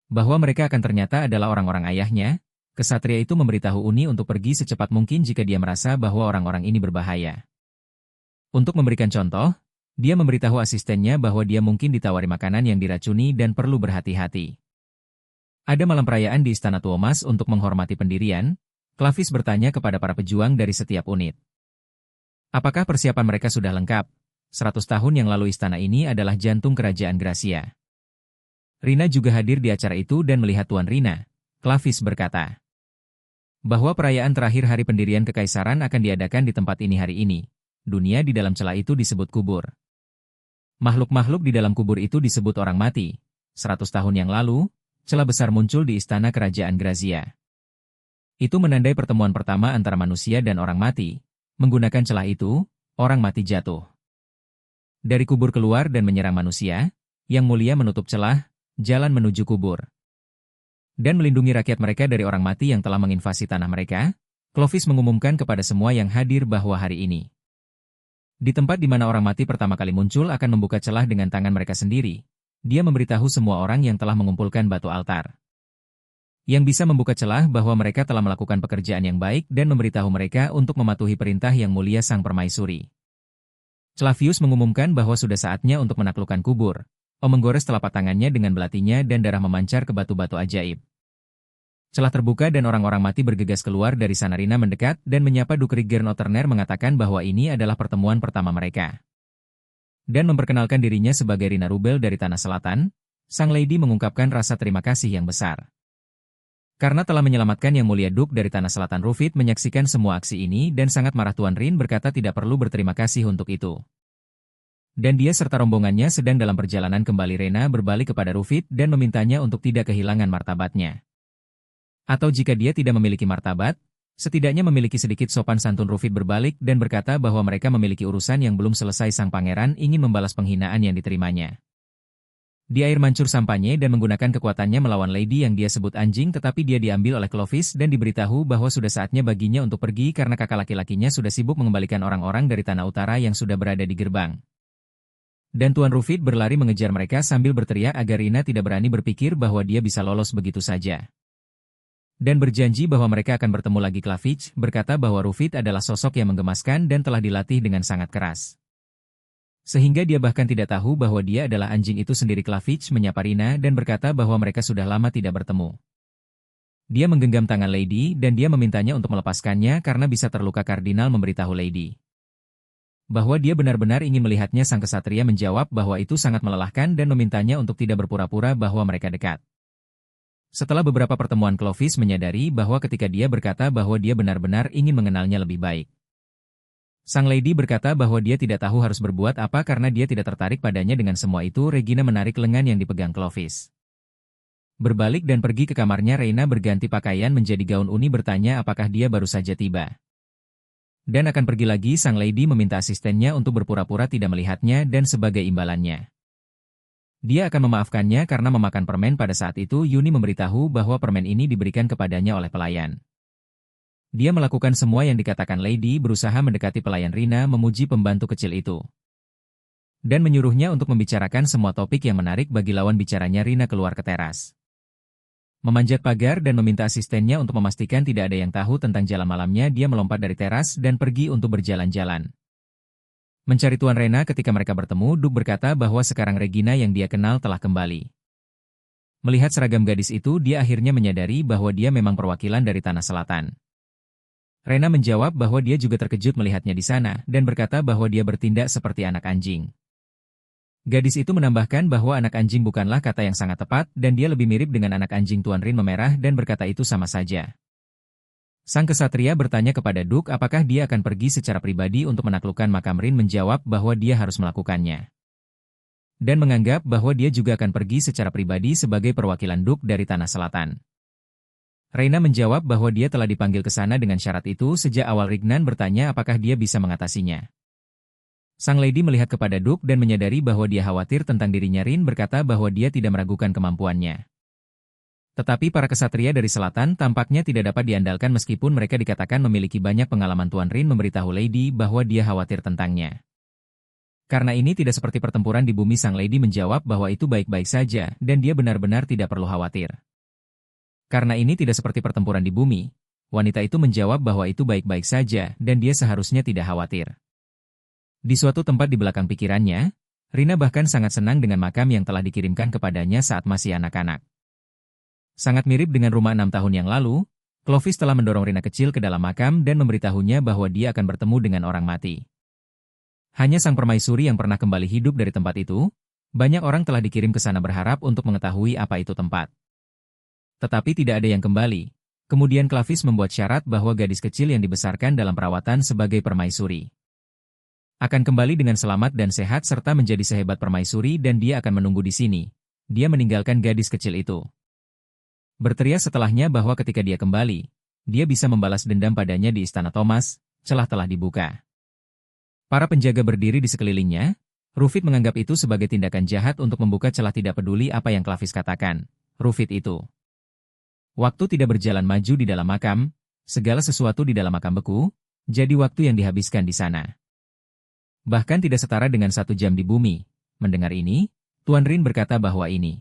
bahwa mereka akan ternyata adalah orang-orang ayahnya. Kesatria itu memberitahu Uni untuk pergi secepat mungkin jika dia merasa bahwa orang-orang ini berbahaya. Untuk memberikan contoh, dia memberitahu asistennya bahwa dia mungkin ditawari makanan yang diracuni dan perlu berhati-hati. Ada malam perayaan di Istana Tuomas untuk menghormati pendirian. Clavis bertanya kepada para pejuang dari setiap unit. Apakah persiapan mereka sudah lengkap? 100 tahun yang lalu istana ini adalah jantung kerajaan Gracia. Rina juga hadir di acara itu dan melihat Tuan Rina. Clavis berkata bahwa perayaan terakhir hari pendirian kekaisaran akan diadakan di tempat ini hari ini. Dunia di dalam celah itu disebut kubur. Makhluk-makhluk di dalam kubur itu disebut orang mati. 100 tahun yang lalu, celah besar muncul di istana kerajaan Grazia. Itu menandai pertemuan pertama antara manusia dan orang mati. Menggunakan celah itu, orang mati jatuh dari kubur keluar dan menyerang manusia. Yang mulia menutup celah, jalan menuju kubur, dan melindungi rakyat mereka dari orang mati yang telah menginvasi tanah mereka. Clovis mengumumkan kepada semua yang hadir bahwa hari ini, di tempat di mana orang mati pertama kali muncul akan membuka celah dengan tangan mereka sendiri. Dia memberitahu semua orang yang telah mengumpulkan batu altar yang bisa membuka celah bahwa mereka telah melakukan pekerjaan yang baik dan memberitahu mereka untuk mematuhi perintah yang mulia Sang Permaisuri. Clavius mengumumkan bahwa sudah saatnya untuk menaklukkan kubur. Om menggores telapak tangannya dengan belatinya dan darah memancar ke batu-batu ajaib. Celah terbuka dan orang-orang mati bergegas keluar dari sana. Rina mendekat dan menyapa Dukri Gernoterner mengatakan bahwa ini adalah pertemuan pertama mereka. Dan memperkenalkan dirinya sebagai Rina Rubel dari Tanah Selatan, Sang Lady mengungkapkan rasa terima kasih yang besar. Karena telah menyelamatkan Yang Mulia Duk dari Tanah Selatan. Rufit menyaksikan semua aksi ini dan sangat marah. Tuan Rin berkata tidak perlu berterima kasih untuk itu. Dan dia serta rombongannya sedang dalam perjalanan kembali. Rena berbalik kepada Rufit dan memintanya untuk tidak kehilangan martabatnya. Atau jika dia tidak memiliki martabat, setidaknya memiliki sedikit sopan santun. Rufit berbalik dan berkata bahwa mereka memiliki urusan yang belum selesai. Sang pangeran ingin membalas penghinaan yang diterimanya di air mancur sampanye dan menggunakan kekuatannya melawan lady yang dia sebut anjing, tetapi dia diambil oleh Clovis dan diberitahu bahwa sudah saatnya baginya untuk pergi karena kakak laki-lakinya sudah sibuk mengembalikan orang-orang dari Tanah Utara yang sudah berada di gerbang. Dan Tuan Rufit berlari mengejar mereka sambil berteriak agar Rina tidak berani berpikir bahwa dia bisa lolos begitu saja. Dan berjanji bahwa mereka akan bertemu lagi. Clavius berkata bahwa Rufit adalah sosok yang menggemaskan dan telah dilatih dengan sangat keras. Sehingga dia bahkan tidak tahu bahwa dia adalah anjing itu sendiri. Clavius menyapa Rina dan berkata bahwa mereka sudah lama tidak bertemu. Dia menggenggam tangan Lady dan dia memintanya untuk melepaskannya karena bisa terluka. Kardinal memberitahu Lady bahwa dia benar-benar ingin melihatnya. Sang kesatria menjawab bahwa itu sangat melelahkan dan memintanya untuk tidak berpura-pura bahwa mereka dekat. Setelah beberapa pertemuan, Clovis menyadari bahwa ketika dia berkata bahwa dia benar-benar ingin mengenalnya lebih baik. Sang Lady berkata bahwa dia tidak tahu harus berbuat apa karena dia tidak tertarik padanya. Dengan semua itu, Regina menarik lengan yang dipegang Clovis. Berbalik dan pergi ke kamarnya. Reina berganti pakaian menjadi gaun. Uni bertanya apakah dia baru saja tiba. Dan akan pergi lagi. Sang lady meminta asistennya untuk berpura-pura tidak melihatnya dan sebagai imbalannya dia akan memaafkannya karena memakan permen. Pada saat itu Yuni memberitahu bahwa permen ini diberikan kepadanya oleh pelayan. Dia melakukan semua yang dikatakan Lady, berusaha mendekati pelayan Rina, memuji pembantu kecil itu, dan menyuruhnya untuk membicarakan semua topik yang menarik bagi lawan bicaranya. Rina keluar ke teras, memanjat pagar dan meminta asistennya untuk memastikan tidak ada yang tahu tentang jalan malamnya. Dia melompat dari teras dan pergi untuk berjalan-jalan mencari Tuan Rena. Ketika mereka bertemu, Duke berkata bahwa sekarang Regina yang dia kenal telah kembali. Melihat seragam gadis itu, dia akhirnya menyadari bahwa dia memang perwakilan dari Tanah Selatan. Rena menjawab bahwa dia juga terkejut melihatnya di sana, dan berkata bahwa dia bertindak seperti anak anjing. Gadis itu menambahkan bahwa anak anjing bukanlah kata yang sangat tepat, dan dia lebih mirip dengan anak anjing. Tuan Rin memerah dan berkata itu sama saja. Sang kesatria bertanya kepada Duke apakah dia akan pergi secara pribadi untuk menaklukkan makam. Rin menjawab bahwa dia harus melakukannya, dan menganggap bahwa dia juga akan pergi secara pribadi sebagai perwakilan Duke dari Tanah Selatan. Reina menjawab bahwa dia telah dipanggil ke sana dengan syarat itu sejak awal. Rignan bertanya apakah dia bisa mengatasinya. Sang lady melihat kepada Duke dan menyadari bahwa dia khawatir tentang dirinya. Rin berkata bahwa dia tidak meragukan kemampuannya. Tetapi para kesatria dari selatan tampaknya tidak dapat diandalkan meskipun mereka dikatakan memiliki banyak pengalaman. Tuan Rin memberitahu Lady bahwa dia khawatir tentangnya. Karena ini tidak seperti pertempuran di bumi. Sang lady menjawab bahwa itu baik-baik saja dan dia benar-benar tidak perlu khawatir. Karena ini tidak seperti pertempuran di bumi, wanita itu menjawab bahwa itu baik-baik saja dan dia seharusnya tidak khawatir. Di suatu tempat di belakang pikirannya, Rina bahkan sangat senang dengan makam yang telah dikirimkan kepadanya saat masih anak-anak. Sangat mirip dengan rumah 6 tahun yang lalu, Clovis telah mendorong Rina kecil ke dalam makam dan memberitahunya bahwa dia akan bertemu dengan orang mati. Hanya sang permaisuri yang pernah kembali hidup dari tempat itu. Banyak orang telah dikirim ke sana berharap untuk mengetahui apa itu tempat. Tetapi tidak ada yang kembali. Kemudian Clovis membuat syarat bahwa gadis kecil yang dibesarkan dalam perawatan sebagai permaisuri akan kembali dengan selamat dan sehat serta menjadi sehebat permaisuri dan dia akan menunggu di sini. Dia meninggalkan gadis kecil itu, berteriak setelahnya bahwa ketika dia kembali, dia bisa membalas dendam padanya di Istana Thomas. Celah telah dibuka. Para penjaga berdiri di sekelilingnya. Rufit menganggap itu sebagai tindakan jahat untuk membuka celah. Tidak peduli apa yang Clovis katakan, Rufit itu. Waktu tidak berjalan maju di dalam makam, segala sesuatu di dalam makam beku, jadi waktu yang dihabiskan di sana bahkan tidak setara dengan 1 jam di bumi. Mendengar ini, Tuan Rin berkata bahwa ini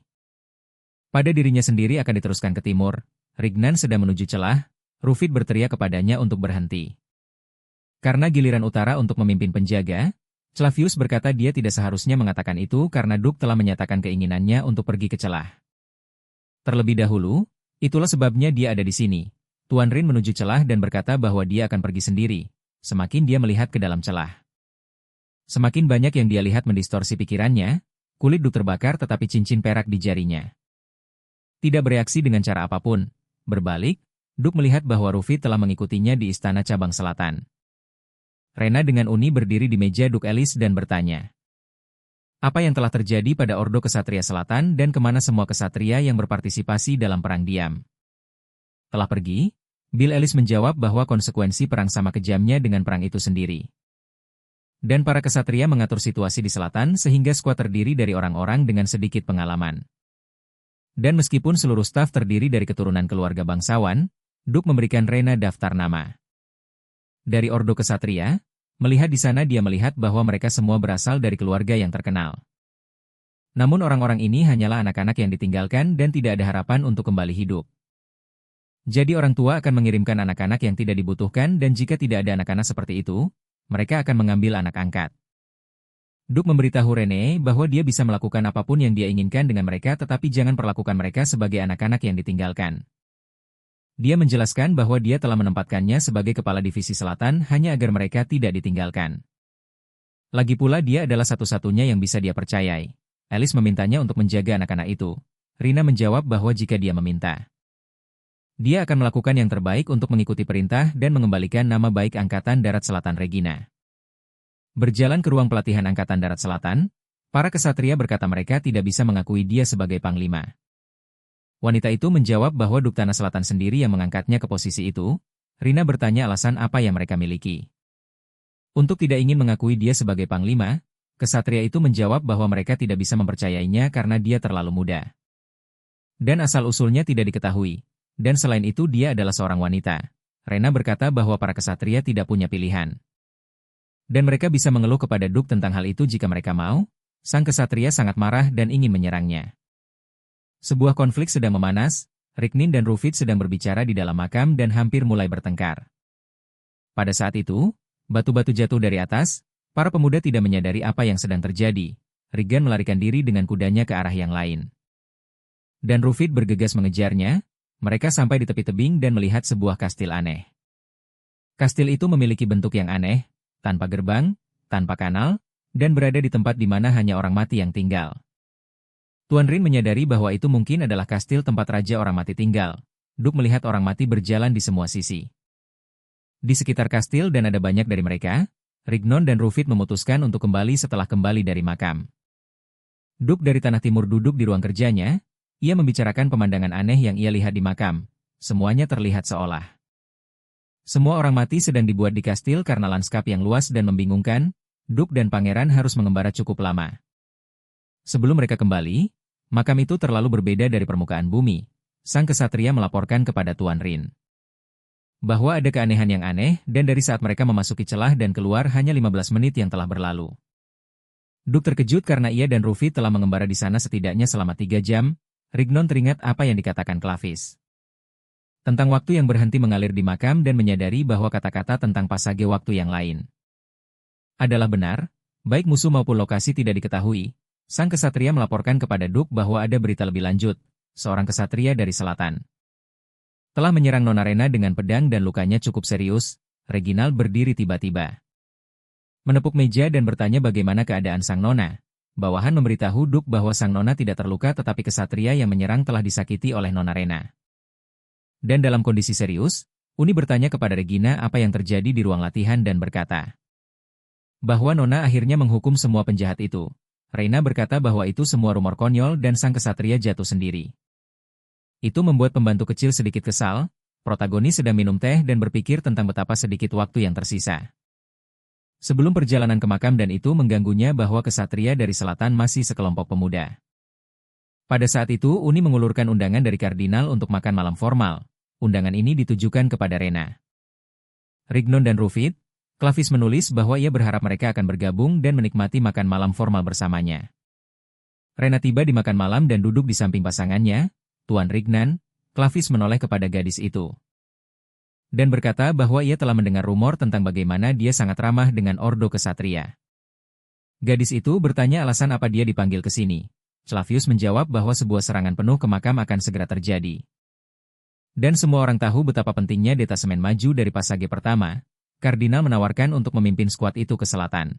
pada dirinya sendiri akan diteruskan ke timur. Rignan sedang menuju celah. Rufit berteriak kepadanya untuk berhenti. Karena giliran utara untuk memimpin penjaga, Clavius berkata dia tidak seharusnya mengatakan itu karena Duke telah menyatakan keinginannya untuk pergi ke celah terlebih dahulu. Itulah sebabnya dia ada di sini. Tuan Rin menuju celah dan berkata bahwa dia akan pergi sendiri. Semakin dia melihat ke dalam celah, semakin banyak yang dia lihat mendistorsi pikirannya. Kulit Duke terbakar tetapi cincin perak di jarinya tidak bereaksi dengan cara apapun. Berbalik, Duke melihat bahwa Rufit telah mengikutinya di istana cabang selatan. Rena dengan Uni berdiri di meja Duke Ellis dan bertanya, apa yang telah terjadi pada Ordo Kesatria Selatan dan kemana semua kesatria yang berpartisipasi dalam perang diam? Telah pergi? Bill Ellis menjawab bahwa konsekuensi perang sama kejamnya dengan perang itu sendiri. Dan para kesatria mengatur situasi di selatan sehingga skuad terdiri dari orang-orang dengan sedikit pengalaman. Dan meskipun seluruh staf terdiri dari keturunan keluarga bangsawan, Duke memberikan Rena daftar nama dari Ordo Kesatria. Melihat di sana dia melihat bahwa mereka semua berasal dari keluarga yang terkenal. Namun orang-orang ini hanyalah anak-anak yang ditinggalkan dan tidak ada harapan untuk kembali hidup. Jadi orang tua akan mengirimkan anak-anak yang tidak dibutuhkan dan jika tidak ada anak-anak seperti itu, mereka akan mengambil anak angkat. Duke memberitahu Rene bahwa dia bisa melakukan apapun yang dia inginkan dengan mereka tetapi jangan perlakukan mereka sebagai anak-anak yang ditinggalkan. Dia menjelaskan bahwa dia telah menempatkannya sebagai kepala divisi selatan hanya agar mereka tidak ditinggalkan. Lagi pula dia adalah satu-satunya yang bisa dia percayai. Alice memintanya untuk menjaga anak-anak itu. Rina menjawab bahwa jika dia meminta, dia akan melakukan yang terbaik untuk mengikuti perintah dan mengembalikan nama baik Angkatan Darat Selatan Regina. Berjalan ke ruang pelatihan Angkatan Darat Selatan, para kesatria berkata mereka tidak bisa mengakui dia sebagai panglima. Wanita itu menjawab bahwa Duke Tanah Selatan sendiri yang mengangkatnya ke posisi itu. Rina bertanya alasan apa yang mereka miliki. Untuk tidak ingin mengakui dia sebagai panglima, kesatria itu menjawab bahwa mereka tidak bisa mempercayainya karena dia terlalu muda. Dan asal-usulnya tidak diketahui. Dan selain itu dia adalah seorang wanita. Rena berkata bahwa para kesatria tidak punya pilihan. Dan mereka bisa mengeluh kepada Duke tentang hal itu jika mereka mau. Sang kesatria sangat marah dan ingin menyerangnya. Sebuah konflik sedang memanas, Riknin dan Rufid sedang berbicara di dalam makam dan hampir mulai bertengkar. Pada saat itu, batu-batu jatuh dari atas, para pemuda tidak menyadari apa yang sedang terjadi. Regan melarikan diri dengan kudanya ke arah yang lain. Dan Rufid bergegas mengejarnya, mereka sampai di tepi tebing dan melihat sebuah kastil aneh. Kastil itu memiliki bentuk yang aneh, tanpa gerbang, tanpa kanal, dan berada di tempat di mana hanya orang mati yang tinggal. Tuan Rin menyadari bahwa itu mungkin adalah kastil tempat raja orang mati tinggal. Duke melihat orang mati berjalan di semua sisi. Di sekitar kastil dan ada banyak dari mereka, Rignon dan Rufid memutuskan untuk kembali setelah kembali dari makam. Duke dari tanah timur duduk di ruang kerjanya, ia membicarakan pemandangan aneh yang ia lihat di makam. Semuanya terlihat seolah semua orang mati sedang dibuat di kastil karena lanskap yang luas dan membingungkan. Duke dan pangeran harus mengembara cukup lama. Sebelum mereka kembali, makam itu terlalu berbeda dari permukaan bumi. Sang kesatria melaporkan kepada Tuan Rin bahwa ada keanehan yang aneh, dan dari saat mereka memasuki celah dan keluar hanya 15 menit yang telah berlalu. Duke terkejut karena ia dan Rufid telah mengembara di sana setidaknya selama 3 jam. Rignon teringat apa yang dikatakan Clavis tentang waktu yang berhenti mengalir di makam dan menyadari bahwa kata-kata tentang pasage waktu yang lain adalah benar, baik musuh maupun lokasi tidak diketahui. Sang kesatria melaporkan kepada Duke bahwa ada berita lebih lanjut, seorang kesatria dari selatan telah menyerang Nona Rena dengan pedang dan lukanya cukup serius. Reginald berdiri tiba-tiba, menepuk meja dan bertanya bagaimana keadaan sang Nona. Bawahan memberitahu Duke bahwa sang Nona tidak terluka tetapi kesatria yang menyerang telah disakiti oleh Nona Rena. Dan dalam kondisi serius, Uni bertanya kepada Regina apa yang terjadi di ruang latihan dan berkata bahwa Nona akhirnya menghukum semua penjahat itu. Reina berkata bahwa itu semua rumor konyol dan sang kesatria jatuh sendiri. Itu membuat pembantu kecil sedikit kesal. Protagonis sedang minum teh dan berpikir tentang betapa sedikit waktu yang tersisa sebelum perjalanan ke makam dan itu mengganggunya bahwa kesatria dari selatan masih sekelompok pemuda. Pada saat itu Uni mengulurkan undangan dari kardinal untuk makan malam formal. Undangan ini ditujukan kepada Rena, Rignon dan Rufid. Clavis menulis bahwa ia berharap mereka akan bergabung dan menikmati makan malam formal bersamanya. Rena tiba di makan malam dan duduk di samping pasangannya, Tuan Rignan. Clavis menoleh kepada gadis itu dan berkata bahwa ia telah mendengar rumor tentang bagaimana dia sangat ramah dengan Ordo Kesatria. Gadis itu bertanya alasan apa dia dipanggil ke sini. Clavius menjawab bahwa sebuah serangan penuh ke makam akan segera terjadi. Dan semua orang tahu betapa pentingnya detasemen maju dari pasage pertama. Kardinal menawarkan untuk memimpin skuad itu ke selatan.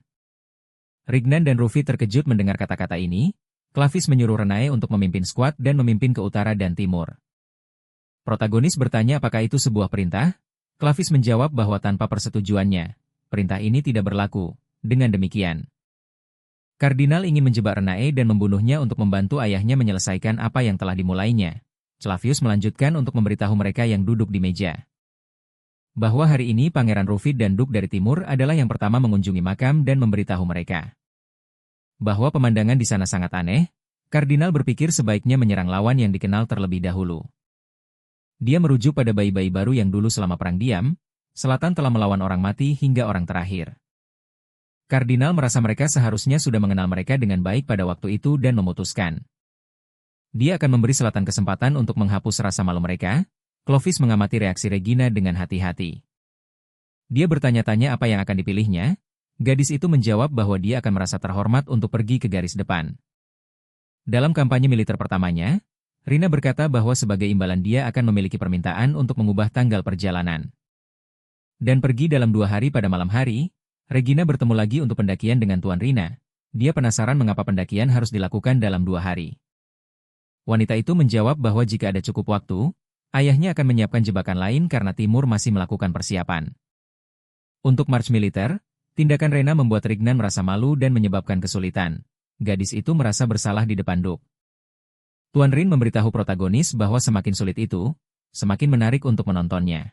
Rignan dan Rufid terkejut mendengar kata-kata ini. Clavis menyuruh Renae untuk memimpin skuad dan memimpin ke utara dan timur. Protagonis bertanya apakah itu sebuah perintah? Clavis menjawab bahwa tanpa persetujuannya, perintah ini tidak berlaku. Dengan demikian, Kardinal ingin menjebak Renae dan membunuhnya untuk membantu ayahnya menyelesaikan apa yang telah dimulainya. Clavius melanjutkan untuk memberitahu mereka yang duduk di meja bahwa hari ini Pangeran Rufid dan Duke dari timur adalah yang pertama mengunjungi makam dan memberitahu mereka bahwa pemandangan di sana sangat aneh. Kardinal berpikir sebaiknya menyerang lawan yang dikenal terlebih dahulu. Dia merujuk pada bayi-bayi baru yang dulu selama Perang Diam, Selatan telah melawan orang mati hingga orang terakhir. Kardinal merasa mereka seharusnya sudah mengenal mereka dengan baik pada waktu itu dan memutuskan dia akan memberi Selatan kesempatan untuk menghapus rasa malu mereka. Clovis mengamati reaksi Regina dengan hati-hati. Dia bertanya-tanya apa yang akan dipilihnya. Gadis itu menjawab bahwa dia akan merasa terhormat untuk pergi ke garis depan. Dalam kampanye militer pertamanya, Rina berkata bahwa sebagai imbalan dia akan memiliki permintaan untuk mengubah tanggal perjalanan. Dan pergi dalam 2 hari pada malam hari, Regina bertemu lagi untuk pendakian dengan Tuan Rina. Dia penasaran mengapa pendakian harus dilakukan dalam 2 hari. Wanita itu menjawab bahwa jika ada cukup waktu, ayahnya akan menyiapkan jebakan lain karena Timur masih melakukan persiapan. Untuk march militer, tindakan Rena membuat Rignan merasa malu dan menyebabkan kesulitan. Gadis itu merasa bersalah di depan Duke. Tuan Rin memberitahu protagonis bahwa semakin sulit itu, semakin menarik untuk menontonnya.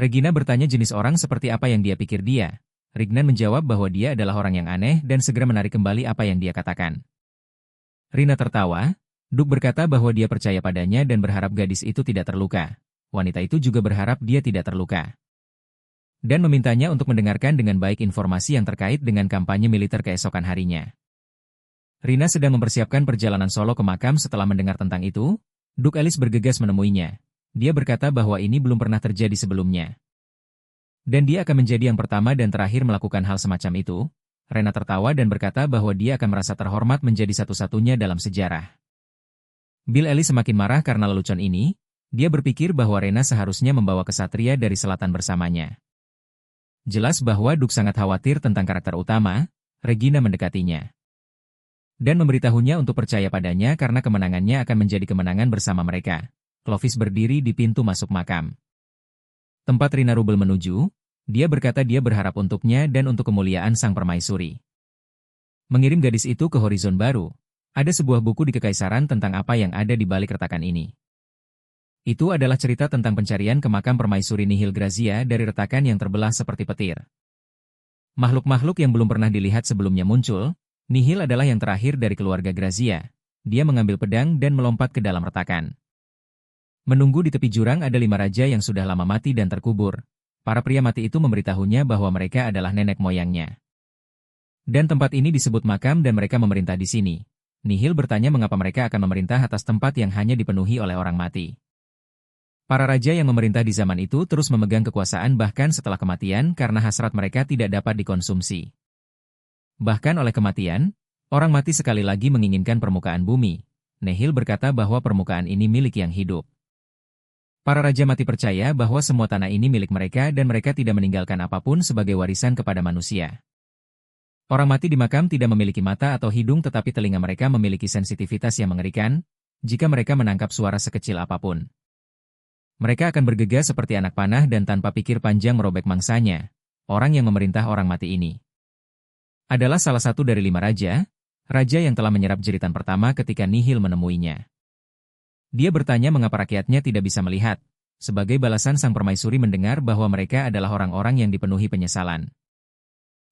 Regina bertanya jenis orang seperti apa yang dia pikir dia. Rignan menjawab bahwa dia adalah orang yang aneh dan segera menarik kembali apa yang dia katakan. Rina tertawa. Duke berkata bahwa dia percaya padanya dan berharap gadis itu tidak terluka. Wanita itu juga berharap dia tidak terluka. Dan memintanya untuk mendengarkan dengan baik informasi yang terkait dengan kampanye militer keesokan harinya. Rina sedang mempersiapkan perjalanan solo ke makam setelah mendengar tentang itu. Duke Alice bergegas menemuinya. Dia berkata bahwa ini belum pernah terjadi sebelumnya. Dan dia akan menjadi yang pertama dan terakhir melakukan hal semacam itu. Rena tertawa dan berkata bahwa dia akan merasa terhormat menjadi satu-satunya dalam sejarah. Bill Ellie semakin marah karena lelucon ini. Dia berpikir bahwa Rena seharusnya membawa kesatria dari selatan bersamanya. Jelas bahwa Duke sangat khawatir tentang karakter utama. Regina mendekatinya dan memberitahunya untuk percaya padanya karena kemenangannya akan menjadi kemenangan bersama mereka. Clovis berdiri di pintu masuk makam. Tempat Rina Rubel menuju, dia berkata dia berharap untuknya dan untuk kemuliaan sang permaisuri. Mengirim gadis itu ke horizon baru. Ada sebuah buku di Kekaisaran tentang apa yang ada di balik retakan ini. Itu adalah cerita tentang pencarian ke makam permaisuri Nihil Grazia dari retakan yang terbelah seperti petir. Makhluk-makhluk yang belum pernah dilihat sebelumnya muncul. Nihil adalah yang terakhir dari keluarga Grazia. Dia mengambil pedang dan melompat ke dalam retakan. Menunggu di tepi jurang ada 5 raja yang sudah lama mati dan terkubur. Para pria mati itu memberitahunya bahwa mereka adalah nenek moyangnya. Dan tempat ini disebut makam dan mereka memerintah di sini. Nihil bertanya mengapa mereka akan memerintah atas tempat yang hanya dipenuhi oleh orang mati. Para raja yang memerintah di zaman itu terus memegang kekuasaan bahkan setelah kematian karena hasrat mereka tidak dapat dikonsumsi. Bahkan oleh kematian, orang mati sekali lagi menginginkan permukaan bumi. Nihil berkata bahwa permukaan ini milik yang hidup. Para raja mati percaya bahwa semua tanah ini milik mereka dan mereka tidak meninggalkan apapun sebagai warisan kepada manusia. Orang mati di makam tidak memiliki mata atau hidung tetapi telinga mereka memiliki sensitivitas yang mengerikan, jika mereka menangkap suara sekecil apapun. Mereka akan bergegas seperti anak panah dan tanpa pikir panjang merobek mangsanya. Orang yang memerintah orang mati ini adalah salah satu dari 5 raja yang telah menyerap jeritan pertama ketika Nihil menemuinya. Dia bertanya mengapa rakyatnya tidak bisa melihat. Sebagai balasan sang permaisuri mendengar bahwa mereka adalah orang-orang yang dipenuhi penyesalan.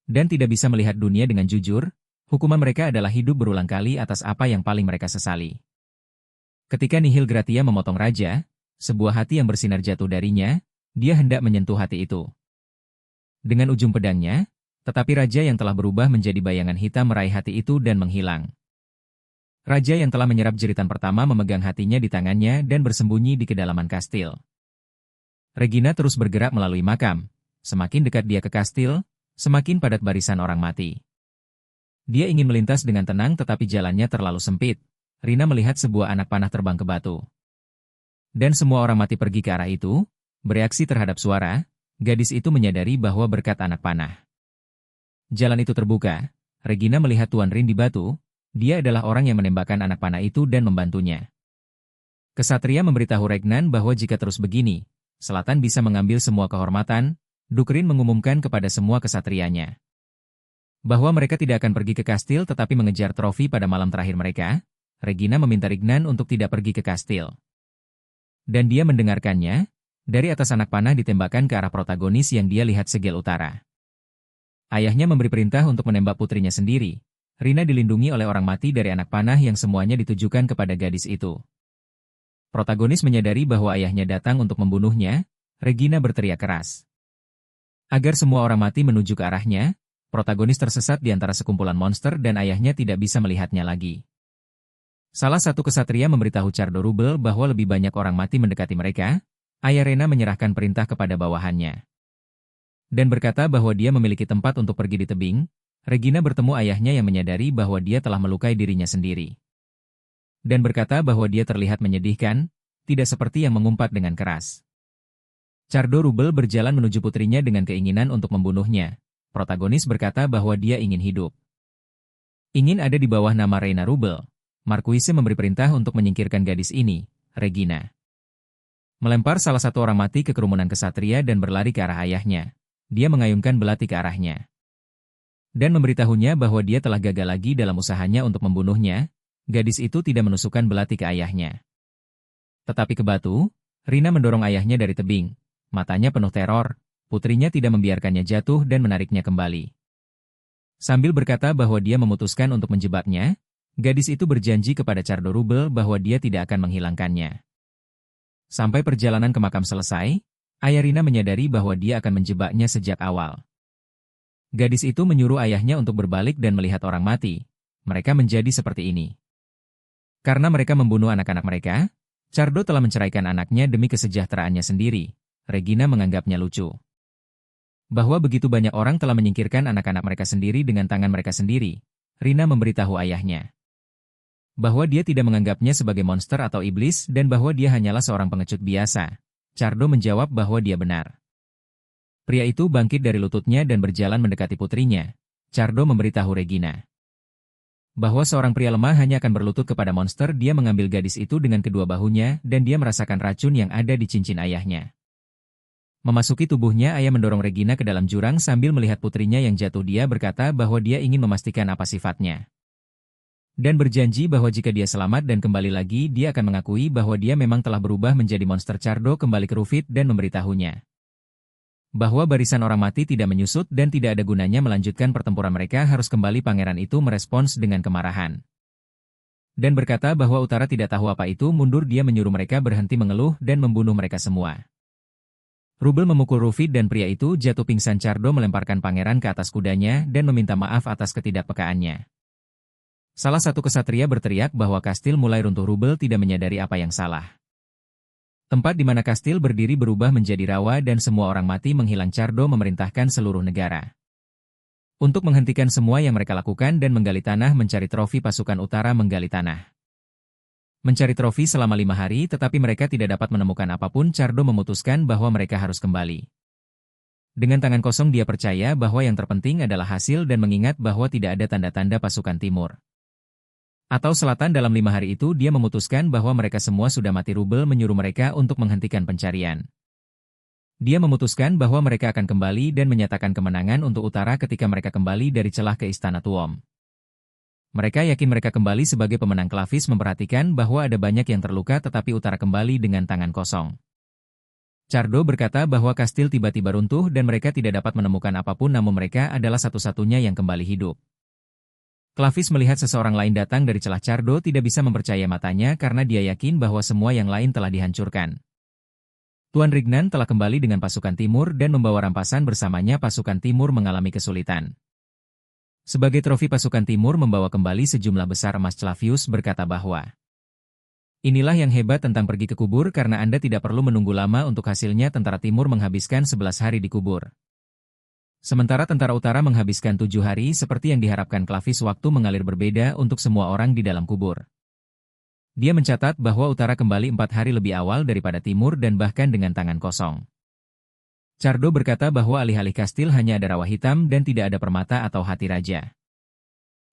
Dan tidak bisa melihat dunia dengan jujur, hukuman mereka adalah hidup berulang kali atas apa yang paling mereka sesali. Ketika Nihil Gratia memotong raja, sebuah hati yang bersinar jatuh darinya, dia hendak menyentuh hati itu dengan ujung pedangnya, tetapi raja yang telah berubah menjadi bayangan hitam meraih hati itu dan menghilang. Raja yang telah menyerap jeritan pertama memegang hatinya di tangannya dan bersembunyi di kedalaman kastil. Regina terus bergerak melalui makam. Semakin dekat dia ke kastil, semakin padat barisan orang mati. Dia ingin melintas dengan tenang tetapi jalannya terlalu sempit. Rina melihat sebuah anak panah terbang ke batu. Dan semua orang mati pergi ke arah itu, bereaksi terhadap suara. Gadis itu menyadari bahwa berkat anak panah. Jalan itu terbuka. Regina melihat Tuan Rin di batu. Dia adalah orang yang menembakkan anak panah itu dan membantunya. Kesatria memberitahu Regnan bahwa jika terus begini, selatan bisa mengambil semua kehormatan. Duke Rin mengumumkan kepada semua kesatrianya bahwa mereka tidak akan pergi ke kastil tetapi mengejar trofi pada malam terakhir mereka. Regina meminta Rignan untuk tidak pergi ke kastil. Dan dia mendengarkannya. Dari atas anak panah ditembakkan ke arah protagonis yang dia lihat segel utara. Ayahnya memberi perintah untuk menembak putrinya sendiri. Rina dilindungi oleh orang mati dari anak panah yang semuanya ditujukan kepada gadis itu. Protagonis menyadari bahwa ayahnya datang untuk membunuhnya. Regina berteriak keras agar semua orang mati menuju ke arahnya. Protagonis tersesat di antara sekumpulan monster dan ayahnya tidak bisa melihatnya lagi. Salah satu kesatria memberitahu Cardo Rubel bahwa lebih banyak orang mati mendekati mereka. Ayah Rena menyerahkan perintah kepada bawahannya dan berkata bahwa dia memiliki tempat untuk pergi di tebing. Regina bertemu ayahnya yang menyadari bahwa dia telah melukai dirinya sendiri. Dan berkata bahwa dia terlihat menyedihkan, tidak seperti yang mengumpat dengan keras. Cardo Rubel berjalan menuju putrinya dengan keinginan untuk membunuhnya. Protagonis berkata bahwa dia ingin hidup. Ingin ada di bawah nama Reina Rubel. Marquise memberi perintah untuk menyingkirkan gadis ini, Regina. Melempar salah satu orang mati ke kerumunan kesatria dan berlari ke arah ayahnya. Dia mengayunkan belati ke arahnya. Dan memberitahunya bahwa dia telah gagal lagi dalam usahanya untuk membunuhnya. Gadis itu tidak menusukkan belati ke ayahnya. Tetapi ke batu, Rina mendorong ayahnya dari tebing. Matanya penuh teror. putrinya tidak membiarkannya jatuh dan menariknya kembali. Sambil berkata bahwa dia memutuskan untuk menjebaknya, gadis itu berjanji kepada Cardo Rubel bahwa dia tidak akan menghilangkannya. Sampai perjalanan ke makam selesai, ayah Rina menyadari bahwa dia akan menjebaknya sejak awal. Gadis itu menyuruh ayahnya untuk berbalik dan melihat orang mati. Mereka menjadi seperti ini. Karena mereka membunuh anak-anak mereka, Cardo telah menceraikan anaknya demi kesejahteraannya sendiri. Regina menganggapnya lucu. Bahwa begitu banyak orang telah menyingkirkan anak-anak mereka sendiri dengan tangan mereka sendiri, Rina memberitahu ayahnya. Bahwa dia tidak menganggapnya sebagai monster atau iblis dan bahwa dia hanyalah seorang pengecut biasa. Cardo menjawab bahwa dia benar. Pria itu bangkit dari lututnya dan berjalan mendekati putrinya. Cardo memberitahu Regina bahwa seorang pria lemah hanya akan berlutut kepada monster. Dia mengambil gadis itu dengan kedua bahunya dan dia merasakan racun yang ada di cincin ayahnya. Memasuki tubuhnya, ayah mendorong Regina ke dalam jurang sambil melihat putrinya yang jatuh. Dia berkata bahwa dia ingin memastikan apa sifatnya. Dan berjanji bahwa jika dia selamat dan kembali lagi, dia akan mengakui bahwa dia memang telah berubah menjadi monster. Cardo kembali ke Rufit dan memberitahunya bahwa barisan orang mati tidak menyusut dan tidak ada gunanya melanjutkan pertempuran. Mereka harus kembali. Pangeran itu merespons dengan kemarahan dan berkata bahwa utara tidak tahu apa itu mundur. Dia menyuruh mereka berhenti mengeluh dan membunuh mereka semua. Rubel memukul Rufit dan pria itu jatuh pingsan. Cardo melemparkan pangeran ke atas kudanya dan meminta maaf atas ketidakpekaannya. Salah satu kesatria berteriak bahwa kastil mulai runtuh. Rubel tidak menyadari apa yang salah. Tempat di mana kastil berdiri berubah menjadi rawa dan semua orang mati menghilang. Cardo memerintahkan seluruh negara untuk menghentikan semua yang mereka lakukan dan menggali tanah. Mencari trofi. Pasukan utara menggali tanah, mencari trofi selama 5 hari, tetapi mereka tidak dapat menemukan apapun. Cardo memutuskan bahwa mereka harus kembali. Dengan tangan kosong dia percaya bahwa yang terpenting adalah hasil dan mengingat bahwa tidak ada tanda-tanda pasukan timur atau selatan dalam 5 hari itu. Dia memutuskan bahwa mereka semua sudah mati. Rubel menyuruh mereka untuk menghentikan pencarian. Dia memutuskan bahwa mereka akan kembali dan menyatakan kemenangan untuk utara ketika mereka kembali dari celah ke Istana Tuom. Mereka yakin mereka kembali sebagai pemenang. Clavis memperhatikan bahwa ada banyak yang terluka tetapi utara kembali dengan tangan kosong. Cardo berkata bahwa kastil tiba-tiba runtuh dan mereka tidak dapat menemukan apapun, namun mereka adalah satu-satunya yang kembali hidup. Clavis melihat seseorang lain datang dari celah. Cardo tidak bisa mempercayai matanya karena dia yakin bahwa semua yang lain telah dihancurkan. Tuan Rignan telah kembali dengan pasukan timur dan membawa rampasan bersamanya. Pasukan timur mengalami kesulitan. Sebagai trofi, pasukan timur membawa kembali sejumlah besar emas. Clavius berkata bahwa inilah yang hebat tentang pergi ke kubur karena Anda tidak perlu menunggu lama untuk hasilnya. Tentara timur menghabiskan 11 hari di kubur. Sementara tentara utara menghabiskan 7 hari. Seperti yang diharapkan Clavis, waktu mengalir berbeda untuk semua orang di dalam kubur. Dia mencatat bahwa utara kembali 4 hari lebih awal daripada timur dan bahkan dengan tangan kosong. Cardo berkata bahwa alih-alih kastil hanya ada rawa hitam dan tidak ada permata atau hati raja.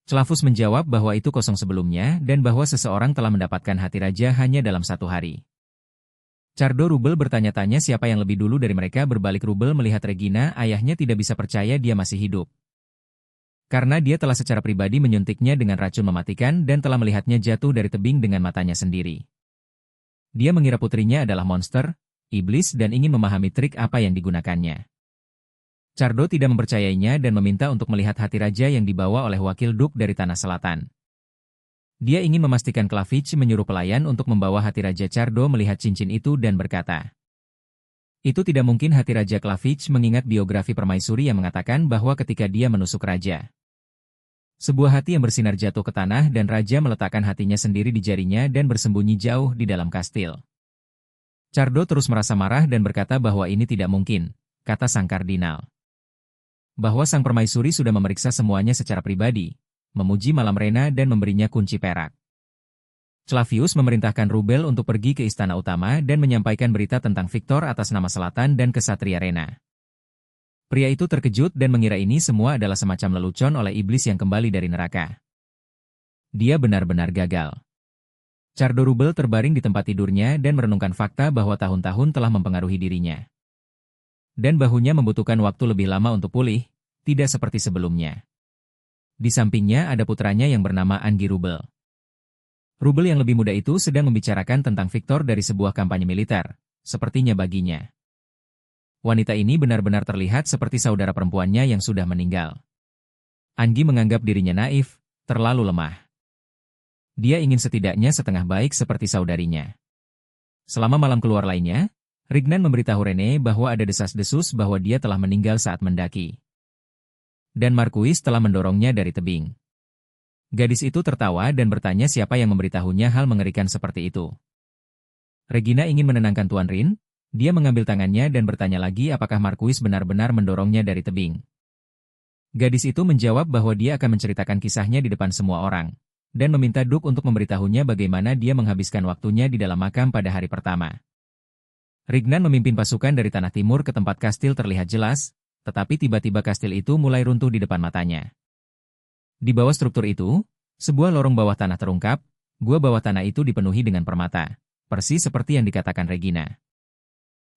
Clavus menjawab bahwa itu kosong sebelumnya dan bahwa seseorang telah mendapatkan hati raja hanya dalam 1 hari. Cardo Rubel bertanya-tanya siapa yang lebih dulu dari mereka. Berbalik Rubel melihat Regina, ayahnya tidak bisa percaya dia masih hidup. Karena dia telah secara pribadi menyuntiknya dengan racun mematikan dan telah melihatnya jatuh dari tebing dengan matanya sendiri. Dia mengira putrinya adalah monster, iblis dan ingin memahami trik apa yang digunakannya. Cardo tidak mempercayainya dan meminta untuk melihat hati raja yang dibawa oleh wakil Duk dari Tanah Selatan. Dia ingin memastikan. Clavius menyuruh pelayan untuk membawa hati raja. Cardo melihat cincin itu dan berkata, itu tidak mungkin hati raja. Clavius mengingat biografi permaisuri yang mengatakan bahwa ketika dia menusuk raja, sebuah hati yang bersinar jatuh ke tanah dan raja meletakkan hatinya sendiri di jarinya dan bersembunyi jauh di dalam kastil. Cardo terus merasa marah dan berkata bahwa ini tidak mungkin, kata sang kardinal. Bahwa sang permaisuri sudah memeriksa semuanya secara pribadi, memuji Malam Rena dan memberinya kunci perak. Clavius memerintahkan Rubel untuk pergi ke istana utama dan menyampaikan berita tentang Victor atas nama Selatan dan kesatria Rena. Pria itu terkejut dan mengira ini semua adalah semacam lelucon oleh iblis yang kembali dari neraka. Dia benar-benar gagal. Cardo Rubel terbaring di tempat tidurnya dan merenungkan fakta bahwa tahun-tahun telah mempengaruhi dirinya. Dan bahunya membutuhkan waktu lebih lama untuk pulih, tidak seperti sebelumnya. Di sampingnya ada putranya yang bernama Anggi Rubel. Rubel yang lebih muda itu sedang membicarakan tentang Victor dari sebuah kampanye militer, sepertinya baginya. Wanita ini benar-benar terlihat seperti saudara perempuannya yang sudah meninggal. Anggi menganggap dirinya naif, terlalu lemah. Dia ingin setidaknya setengah baik seperti saudarinya. Selama malam keluar lainnya, Rignan memberitahu Rene bahwa ada desas-desus bahwa dia telah meninggal saat mendaki. Dan Marquis telah mendorongnya dari tebing. Gadis itu tertawa dan bertanya siapa yang memberitahunya hal mengerikan seperti itu. Regina ingin menenangkan Tuan Rin, dia mengambil tangannya dan bertanya lagi apakah Marquis benar-benar mendorongnya dari tebing. Gadis itu menjawab bahwa dia akan menceritakan kisahnya di depan semua orang, dan meminta Duke untuk memberitahunya bagaimana dia menghabiskan waktunya di dalam makam pada hari pertama. Rignan memimpin pasukan dari tanah timur ke tempat kastil terlihat jelas, tetapi tiba-tiba kastil itu mulai runtuh di depan matanya. Di bawah struktur itu, sebuah lorong bawah tanah terungkap, gua bawah tanah itu dipenuhi dengan permata, persis seperti yang dikatakan Regina.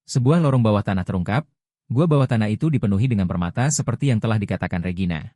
Sebuah lorong bawah tanah terungkap, gua bawah tanah itu dipenuhi dengan permata seperti yang telah dikatakan Regina.